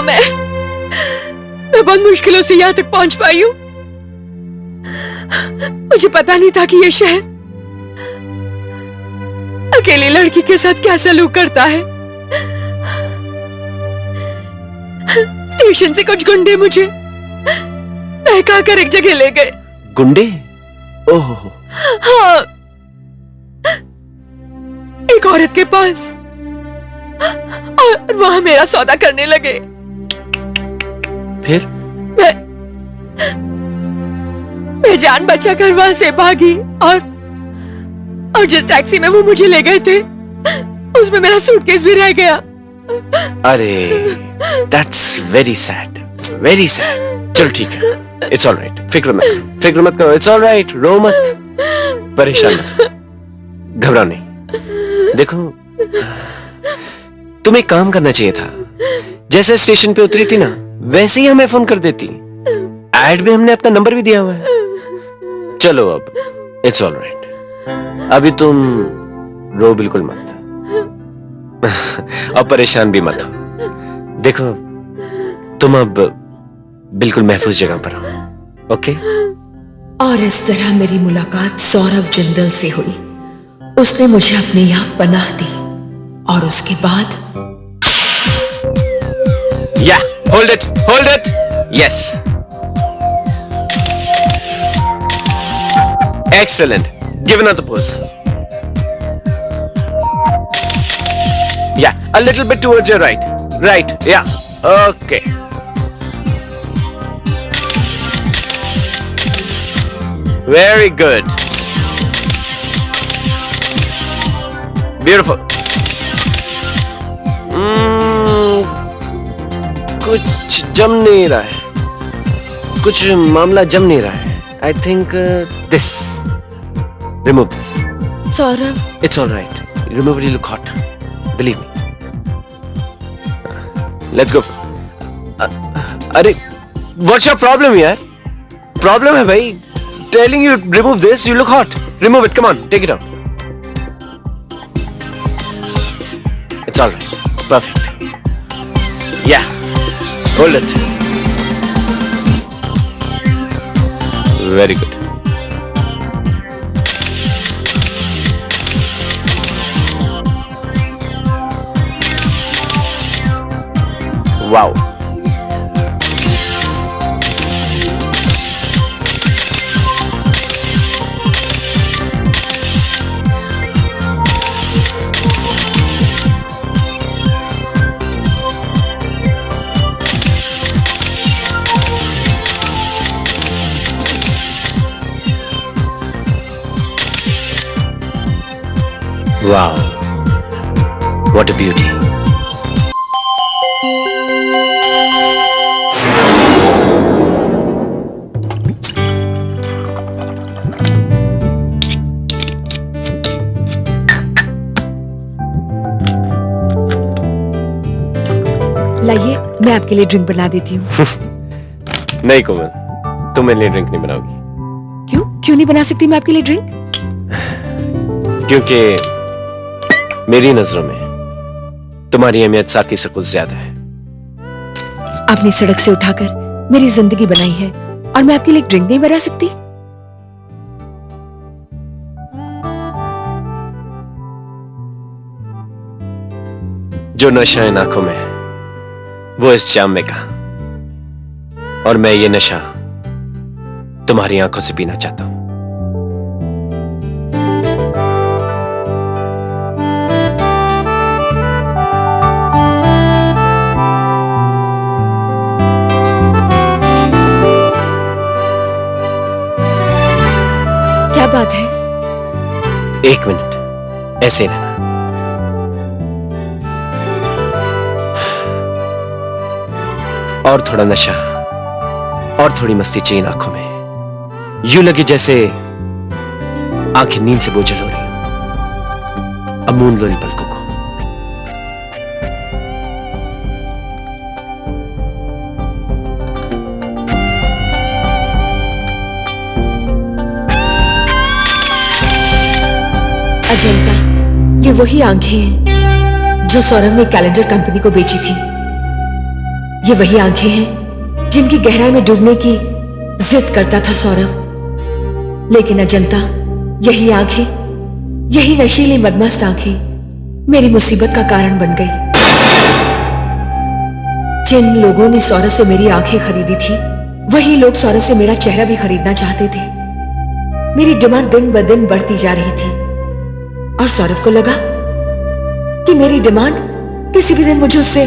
मैं बहुत मुश्किलों से यहां तक पहुंच पाई हूं। मुझे पता नहीं था कि यह शहर अकेली लड़की के साथ क्या सलूक करता है। स्टेशन से कुछ गुंडे मुझे बहका कर एक जगह ले गए। गुंडे? ओहो। हाँ, एक औरत के पास, और वहां मेरा सौदा करने लगे। फिर? मैं जान बचाकर वहां से भागी और जिस टैक्सी में वो मुझे ले गए थे उसमें मेरा सूटकेस भी रह गया। अरे that's very sad, very sad। चल ठीक है, it's all right, फिक्र मत करो, it's all right, रो मत, परेशान मत, घबराओ नहीं। देखो, तुम्हें काम करना चाहिए था। जैसे स्टेशन पे उतरी थी ना, वैसे ही हमें फोन कर देती। ऐड में हमने अपना नंबर भी दिया हुआ है। चलो अब, इट्स ऑल राइट। अभी तुम रो बिल्कुल मत और परेशान भी मत हो। देखो, तुम अब बिल्कुल महफूज जगह पर हो, ओके? और इस तरह मेरी मुलाकात सौरभ जिंदल से हुई। उसने मुझे अपने यहां पनाह दी और उसके बाद hold it, yes, excellent, give another pose, a little bit towards your right, yeah, okay, very good, beautiful. कुछ जम नहीं रहा है, कुछ मामला जम नहीं रहा है। I think this Remove this. Saurabh, It's all right. Remove it. You look hot. Believe me. Let's go. अरे, what's your problem यार? Problem है भाई. Telling you remove this. You look hot. Remove it. Come on. Take it out. It's all right. Perfect. Yeah. Hold it. Very good. Wow. Wow. What a beauty. लाइए, मैं आपके लिए drink बना देती हूँ। नहीं कोमल, तुम मेरे लिए ड्रिंक नहीं बनाओगी। क्यों नहीं बना सकती मैं आपके लिए ड्रिंक? क्योंकि मेरी नजरों में तुम्हारी अहमियत साकी से कुछ ज्यादा है। आपने सड़क से उठाकर मेरी जिंदगी बनाई है और मैं आपके लिए ड्रिंक नहीं बना सकती? जो नशा इन आंखों में है वो इस जाम में कहा, और मैं ये नशा तुम्हारी आंखों से पीना चाहता हूं। क्या बात है? एक मिनट ऐसे रहना। और थोड़ा नशा और थोड़ी मस्ती चाहिए आंखों में। यूं लगे जैसे आंखें नींद से बोझल हो रही हो। अब मूंद लो इन पलकों को। अजंता, ये वही आंखें हैं जो सौरभ ने कैलेंडर कंपनी को बेची थी। ये वही आंखें हैं जिनकी गहराई में डूबने की जिद करता था सौरभ। लेकिन अजंता, यही आंखें, यही नशीली मदमस्त आंखें मेरी मुसीबत का कारण बन गई। जिन लोगों ने सौरभ से मेरी आंखें खरीदी थी, वही लोग सौरभ से मेरा चेहरा भी खरीदना चाहते थे। मेरी डिमांड दिन ब दिन बढ़ती जा रही थी और सौरभ को लगा कि मेरी डिमांड किसी भी दिन मुझे उससे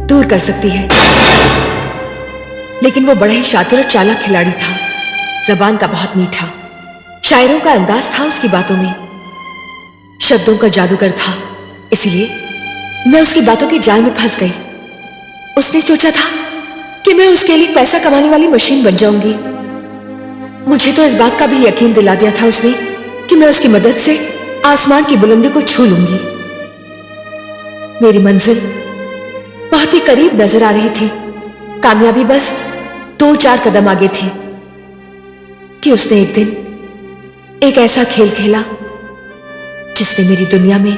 दूर कर सकती है। लेकिन वो बड़ा ही शातिर और चालाक खिलाड़ी था। जबान का बहुत मीठा, शायरों का अंदाज था उसकी बातों में, शब्दों का जादूगर था। इसलिए मैं उसकी बातों के जाल में फंस गई। उसने सोचा था कि मैं उसके लिए पैसा कमाने वाली मशीन बन जाऊंगी। मुझे तो इस बात का भी यकीन दिला दिया था उसने कि मैं उसकी मदद से आसमान की बुलंदी को छू लूंगी। मेरी मंजिल बहुत ही करीब नजर आ रही थी। कामयाबी बस 2-4 कदम आगे थी कि उसने एक दिन एक ऐसा खेल खेला जिसने मेरी दुनिया में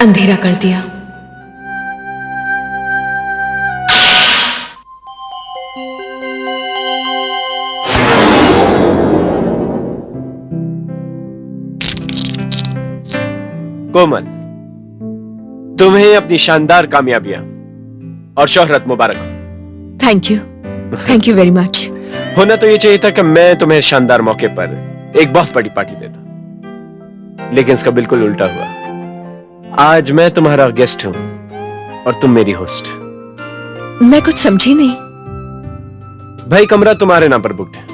अंधेरा कर दिया। कोमल, तुम्हें अपनी शानदार कामयाबियां और शोहरत मुबारक हो। Thank you very much. होना तो ये चाहिए था कि मैं तुम्हें शानदार मौके पर एक बहुत बड़ी पार्टी देता, लेकिन इसका बिल्कुल उल्टा हुआ। आज मैं तुम्हारा गेस्ट हूं और तुम मेरी होस्ट। मैं कुछ समझी नहीं। भाई, कमरा तुम्हारे नाम पर बुक्ड है।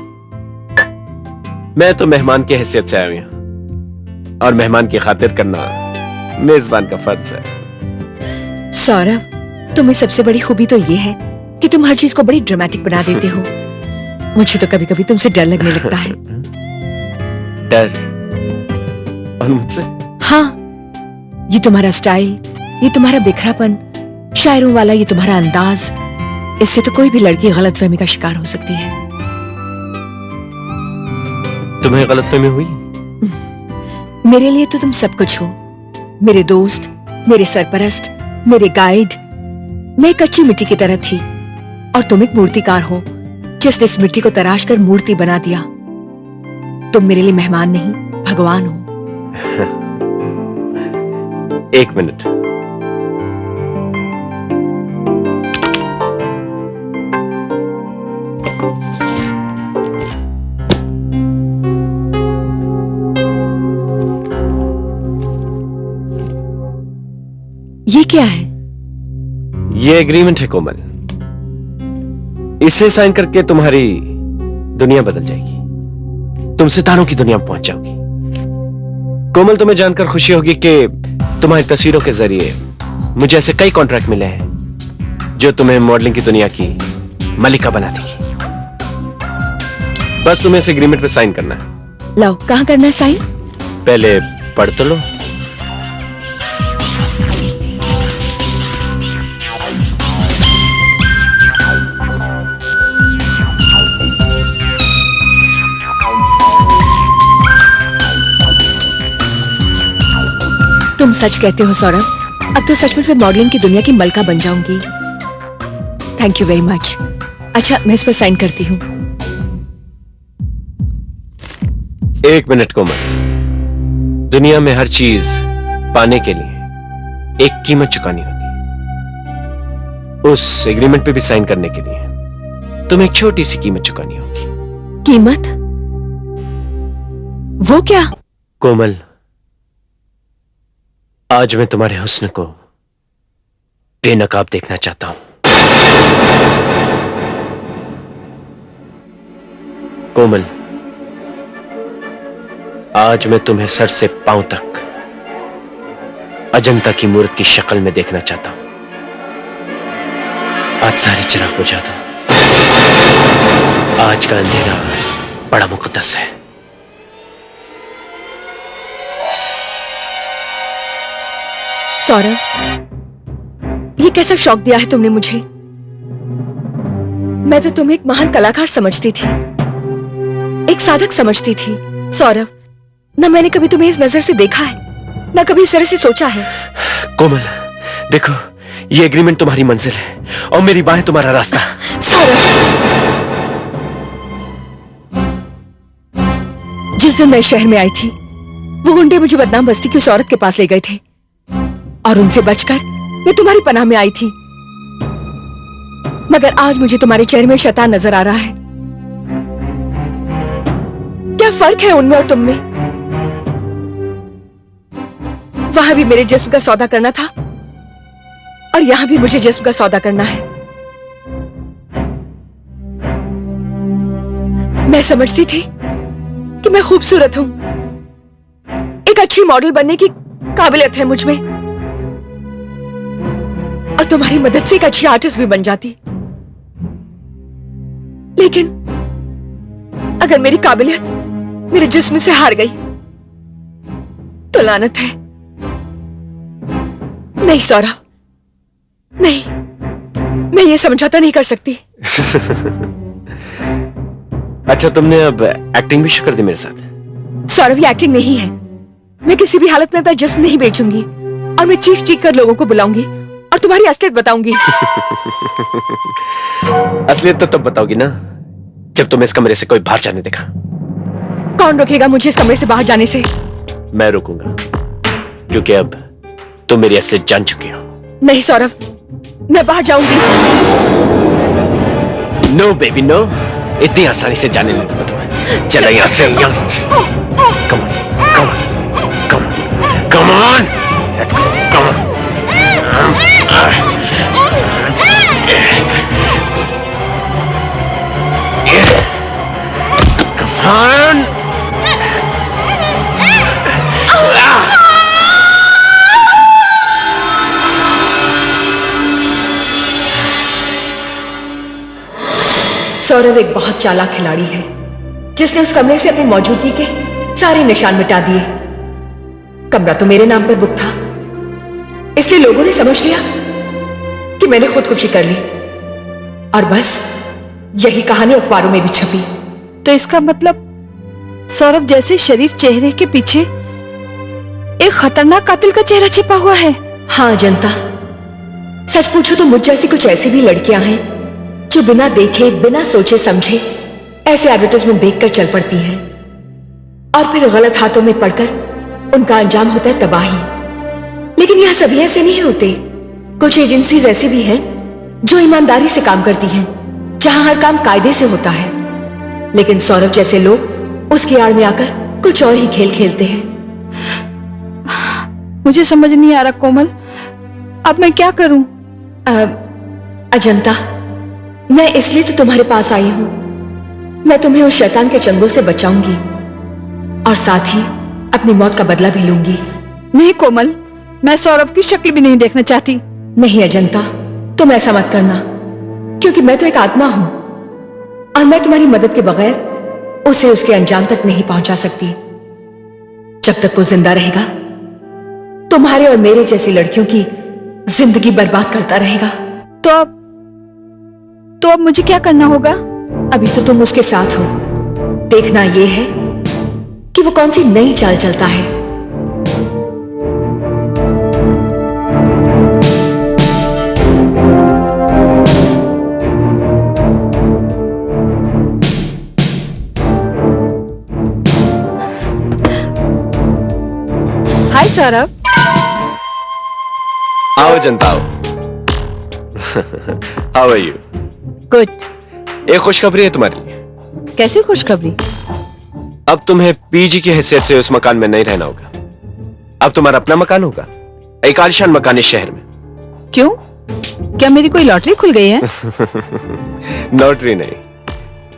मैं तो मेहमान की हैसियत से आया हूं और मेहमान की खातिर करना मेजबान का फर्ज है। सौरभ, तुम्हें सबसे बड़ी खूबी तो ये है कि तुम हर चीज को बड़ी ड्रामेटिक बना देते हो। मुझे तो कभी कभी तुमसे डर लगने लगता है। डर? और मुझसे? हाँ, ये तुम्हारा स्टाइल, ये तुम्हारा बिखरापन, शायरों वाला ये तुम्हारा अंदाज, इससे तो कोई भी लड़की गलतफहमी का शिकार हो सकती है। तुम्हें गलतफहमी हुई? मेरे लिए तो तुम सब कुछ हो, मेरे दोस्त, मेरे सरपरस्त, मेरे गाइड। मैं कच्ची मिट्टी की तरह थी और तुम एक मूर्तिकार हो जिसने इस मिट्टी को तराश कर मूर्ति बना दिया। तुम मेरे लिए मेहमान नहीं, भगवान हो। एक मिनट। ये क्या है? ये एग्रीमेंट है कोमल। इसे साइन करके तुम्हारी दुनिया बदल जाएगी। तुम सितारों की दुनिया में पहुंच जाओगी। कोमल, तुम्हें जानकर खुशी होगी कि तुम्हारी तस्वीरों के जरिए मुझे ऐसे कई कॉन्ट्रैक्ट मिले हैं जो तुम्हें मॉडलिंग की दुनिया की मलिका बना देगी। बस तुम्हें इस एग्रीमेंट पे साइन करना है। लो, कहाँ करना है साइन? पहले पढ़ तो लो। तुम सच कहते हो सौरभ, अब तो सचमुच में मॉडलिंग की दुनिया की मलका बन जाऊंगी। Thank you very much. अच्छा, मैं इस पर साइन करती हूँ। एक मिनट कोमल, दुनिया में हर चीज पाने के लिए एक कीमत चुकानी होती है। उस एग्रीमेंट पे भी साइन करने के लिए तुम्हें एक छोटी सी कीमत चुकानी होगी। कीमत? वो क्या? कोमल, आज मैं तुम्हारे हुस्न को बेनकाब देखना चाहता हूं। कोमल, आज मैं तुम्हें सर से पांव तक अजंता की मूर्त की शक्ल में देखना चाहता हूं। आज सारे चिराग बुझा दो। आज का अंधेरा बड़ा मुकद्दस है। सौरभ, ये कैसा शौक दिया है तुमने मुझे? मैं तो तुम्हें एक महान कलाकार समझती थी, एक साधक समझती थी। सौरभ, न मैंने कभी तुम्हें इस नजर से देखा है, न कभी इस तरह से सोचा है। कोमल, देखो, ये एग्रीमेंट तुम्हारी मंजिल है और मेरी बाहें तुम्हारा रास्ता। सौरभ, जिस दिन मैं शहर में आई थी, वो गुंडे मुझे बदनाम बस्ती की उस औरत के पास ले गए थे और उनसे बचकर मैं तुम्हारी पनाह में आई थी। मगर आज मुझे तुम्हारे चेहरे में शैतान नजर आ रहा है। क्या फर्क है उनमें और तुम में? वहां भी मेरे जिस्म का सौदा करना था और यहां भी मुझे जिस्म का सौदा करना है। मैं समझती थी कि मैं खूबसूरत हूं, एक अच्छी मॉडल बनने की काबिलियत है मुझ में और तुम्हारी मदद से एक अच्छी आर्टिस्ट भी बन जाती। लेकिन अगर मेरी काबिलियत मेरे जिस्म से हार गई तो लानत है। नहीं सौरभ, नहीं, मैं ये समझौता नहीं कर सकती। अच्छा, तुमने अब एक्टिंग भी शुरू कर दी मेरे साथ। सौरभ, ये एक्टिंग नहीं है। मैं किसी भी हालत में अपना जिस्म नहीं बेचूंगी और मैं चीख चीख कर लोगों को बुलाऊंगी और तुम्हारी असलियत बताऊंगी। असलियत तो तब बताओगी ना जब तुम्हें इस कमरे से कोई बाहर जाने देगा। कौन रोकेगा मुझे इस कमरे से बाहर जाने से? मैं रोकूंगा, क्योंकि अब तुम मेरी असलियत जान चुकी हो। नहीं सौरभ, मैं बाहर जाऊंगी। नो बेबी नो, इतनी आसानी से जाने नहीं दूंगा तुम्हें। चलो यहाँ से। Come on, come on, come on, come on, come on. Come on! Saurabh एक बहुत चालाक खिलाड़ी है जिसने उस कमरे से अपनी मौजूदगी के सारे निशान मिटा दिए। कमरा तो मेरे नाम पर बुक था, इसलिए लोगों ने समझ लिया कि मैंने खुदकुशी कर ली, और बस यही कहानी अखबारों में भी छपी। तो इसका मतलब सौरभ जैसे शरीफ चेहरे के पीछे एक खतरनाक कातिल का चेहरा छिपा हुआ है। हाँ जनता, सच पूछो तो मुझ जैसी कुछ ऐसी भी लड़कियां हैं जो बिना देखे बिना सोचे समझे ऐसे एडवर्टाइजमेंट देखकर चल पड़ती हैं, और फिर गलत हाथों में पड़कर उनका अंजाम होता है तबाही। लेकिन यह सभी ऐसे नहीं होते। कुछ एजेंसीज ऐसी भी हैं जो ईमानदारी से काम करती हैं, जहां हर काम कायदे से होता है। लेकिन सौरभ जैसे लोग उसकी आड़ में आकर कुछ और ही खेल खेलते हैं। मुझे समझ नहीं आ रहा कोमल, अब मैं क्या करूं? अजंता, मैं इसलिए तो तुम्हारे पास आई हूं। मैं तुम्हें उस शैतान के चंगुल से बचाऊंगी और साथ ही अपनी मौत का बदला भी लूंगी। नहीं कोमल, मैं सौरभ की शक्ल भी नहीं देखना चाहती। नहीं अजंता, तुम ऐसा मत करना, क्योंकि मैं तो एक आत्मा हूं और मैं तुम्हारी मदद के बगैर उसे उसके अंजाम तक नहीं पहुंचा सकती। जब तक वो जिंदा रहेगा, तुम्हारे और मेरे जैसी लड़कियों की जिंदगी बर्बाद करता रहेगा। तो अब मुझे क्या करना होगा? अभी तो तुम उसके साथ हो, देखना यह है कि वो कौन सी नई चाल चलता है। हाय सौरभ। आओ जनता, आओ। How are you? गुड। एक खुशखबरी है तुम्हारे लिए। कैसी खुशखबरी? अब तुम्हें पीजी की हैसियत से उस मकान में नहीं रहना होगा। अब तुम्हारा अपना मकान होगा, एक आलीशान मकान इस शहर में। क्यों? क्या मेरी कोई लॉटरी खुल गई है? लॉटरी नहीं,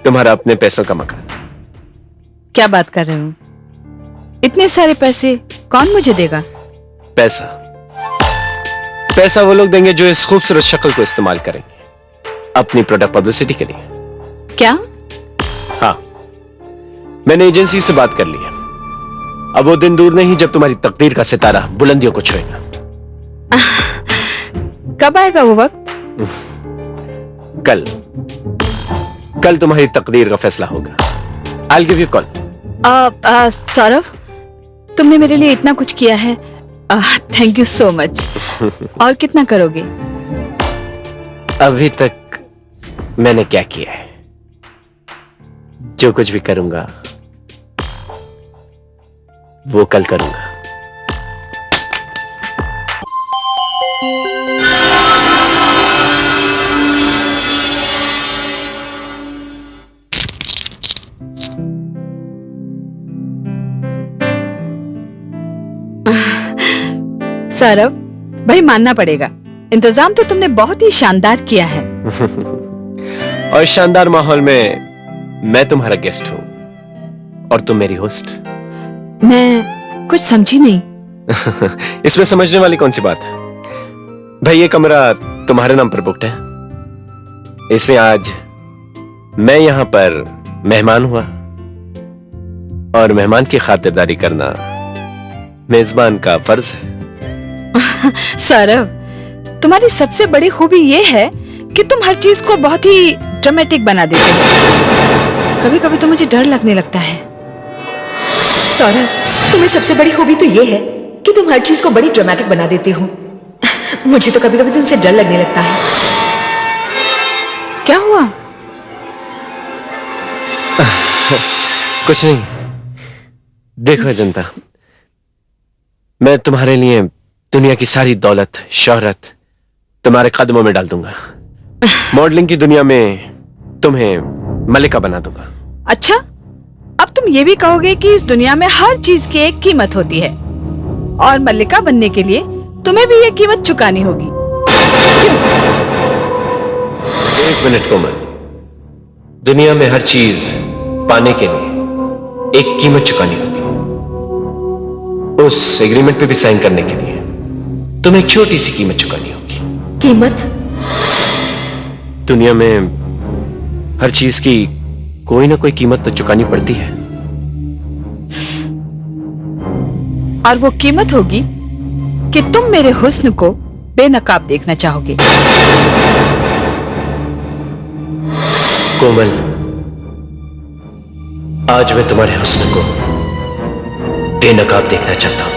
तुम्हारा अपने पैसों का मकान। क्या बात कर रहे हो? इतने सारे पैसे कौन मुझे देगा? पैसा वो लोग देंगे जो इस खूबसूरत शक्ल को इस्तेमाल करेंगे अपनी प्रोडक्ट पब्लिसिटी के लिए। क्या? हाँ, मैंने एजेंसी से बात कर ली है। अब वो दिन दूर नहीं जब तुम्हारी तकदीर का सितारा बुलंदियों को छुएगा। कब आएगा वो वक्त? कल तुम्हारी तकदीर का फैसला होगा। I'll give you a call. Saurabh, तुमने मेरे लिए इतना कुछ किया है, थैंक यू सो मच। और कितना करोगे? अभी तक मैंने क्या किया है? जो कुछ भी करूंगा वो कल करूंगा। सौरभ भाई, मानना पड़ेगा, इंतजाम तो तुमने बहुत ही शानदार किया है। और शानदार माहौल में मैं तुम्हारा गेस्ट हूं और तुम मेरी होस्ट। मैं कुछ समझी नहीं। इसमें समझने वाली कौन सी बात है? भाई, ये कमरा तुम्हारे नाम पर बुक्ड है, इसलिए आज मैं यहां पर मेहमान हुआ और मेहमान की खातिरदारी करना मेजबान का फर्ज है। सौरभ, तुम्हारी सबसे बड़ी खूबी यह है कि तुम हर चीज को बहुत ही ड्रामेटिक बना देते हो। कभी कभी तो मुझे डर लगने लगता है। सौरभ, तुम्हें सबसे बड़ी खूबी तो यह है कि तुम हर चीज को बड़ी ड्रामेटिक बना देते हो। मुझे तो कभी कभी तुमसे डर लगने लगता है। क्या हुआ? कुछ नहीं। देखो जनता, मैं तुम्हारे लिए दुनिया की सारी दौलत शोहरत तुम्हारे कदमों में डाल दूंगा। मॉडलिंग की दुनिया में तुम्हें मलिका बना दूंगा। अच्छा, अब तुम ये भी कहोगे कि इस दुनिया में हर चीज की एक कीमत होती है और मल्लिका बनने के लिए तुम्हें भी ये कीमत चुकानी होगी। क्यों? एक मिनट कोमल, दुनिया में हर चीज पाने के लिए एक कीमत चुकानी होती है। उस एग्रीमेंट पे भी साइन करने के लिए तुम्हें एक छोटी सी कीमत चुकानी होगी। कीमत? दुनिया में हर चीज की कोई ना कोई कीमत तो चुकानी पड़ती है। और वो कीमत होगी कि तुम मेरे हुस्न को बेनकाब देखना चाहोगे। कोमल, आज मैं तुम्हारे हुस्न को बेनकाब देखना चाहता हूं।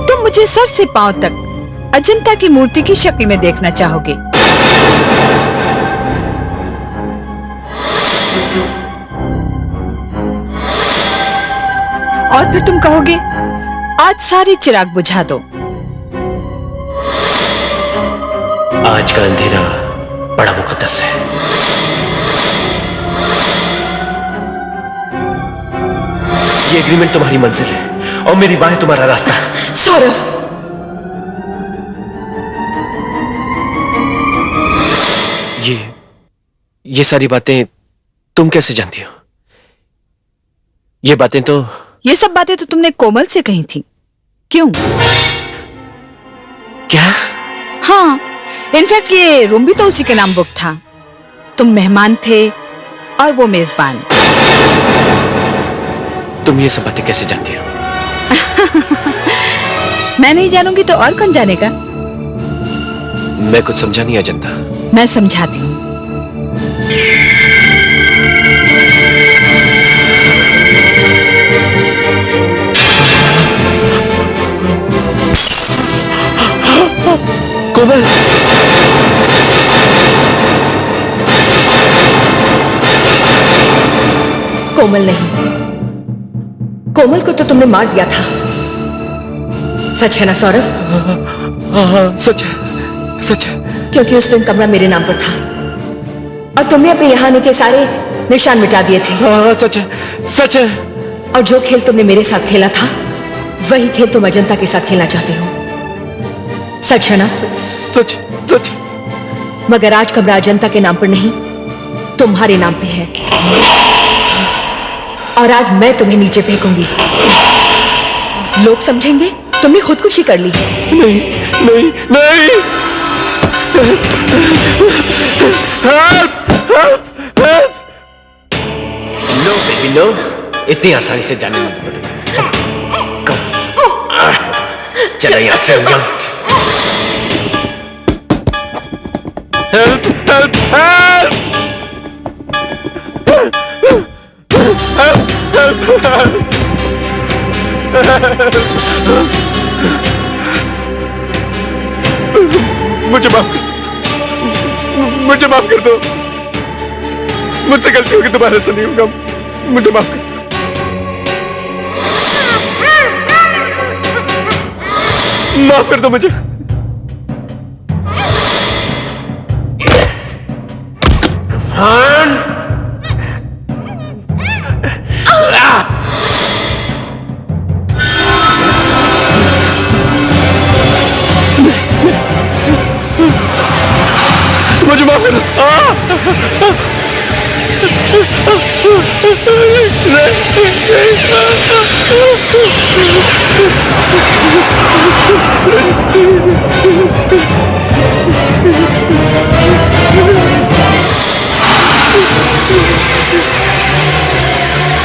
तुम मुझे सर से पांव तक अजंता की मूर्ति की शक्ल में देखना चाहोगे। और फिर तुम कहोगे आज सारे चिराग बुझा दो। आज का अंधेरा बड़ा मुकद्दस है। ये एग्रीमेंट तुम्हारी मंजिल है और मेरी बाहें तुम्हारा रास्ता। सौरभ, ये सारी बातें तुम कैसे जानती हो? ये सब बातें तो तुमने कोमल से कही थी। क्यों? क्या? हाँ, इनफैक्ट ये रूम भी तो उसी के नाम बुक था। तुम मेहमान थे और वो मेजबान। तुम ये सब बातें कैसे जानती हो? मैं नहीं जानूंगी तो और कौन जानेगा? मैं कुछ समझा नहीं अजंता। मैं समझाती हूँ। कोमल, कोमल नहीं, कोमल को तो तुमने मार दिया था। सच है ना सौरभ? हाँ, सच है, सच है। क्योंकि उस दिन कमरा मेरे नाम पर था और तुमने अपने यहाँ आने के सारे निशान मिटा दिए थे। हाँ, सच है, सच है। और जो खेल तुमने मेरे साथ खेला था वही खेल तुम अजंता के साथ खेलना चाहते हो। सच है ना? सच, सच। मगर आज कमरा अजंता के नाम पर नहीं, तुम्हारे नाम पे है। और आज मैं तुम्हें नीचे फेंकूंगी। लोग समझेंगे तुमने खुदकुशी कर ली। नहीं, नहीं, नहीं। Help, help, help. No baby no, इतनी आसानी से जाने मत दो। चलो यहाँ से। Help, help, help. मुझे माफ कर दो। मुझसे गलती होगी, दोबारा से नहीं होगा। मुझे माफ कर दो। माफ कर दो मुझे। मुझे माफ कर दो।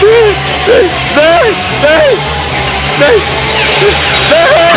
नहीं, नहीं, नहीं, नहीं, नहीं।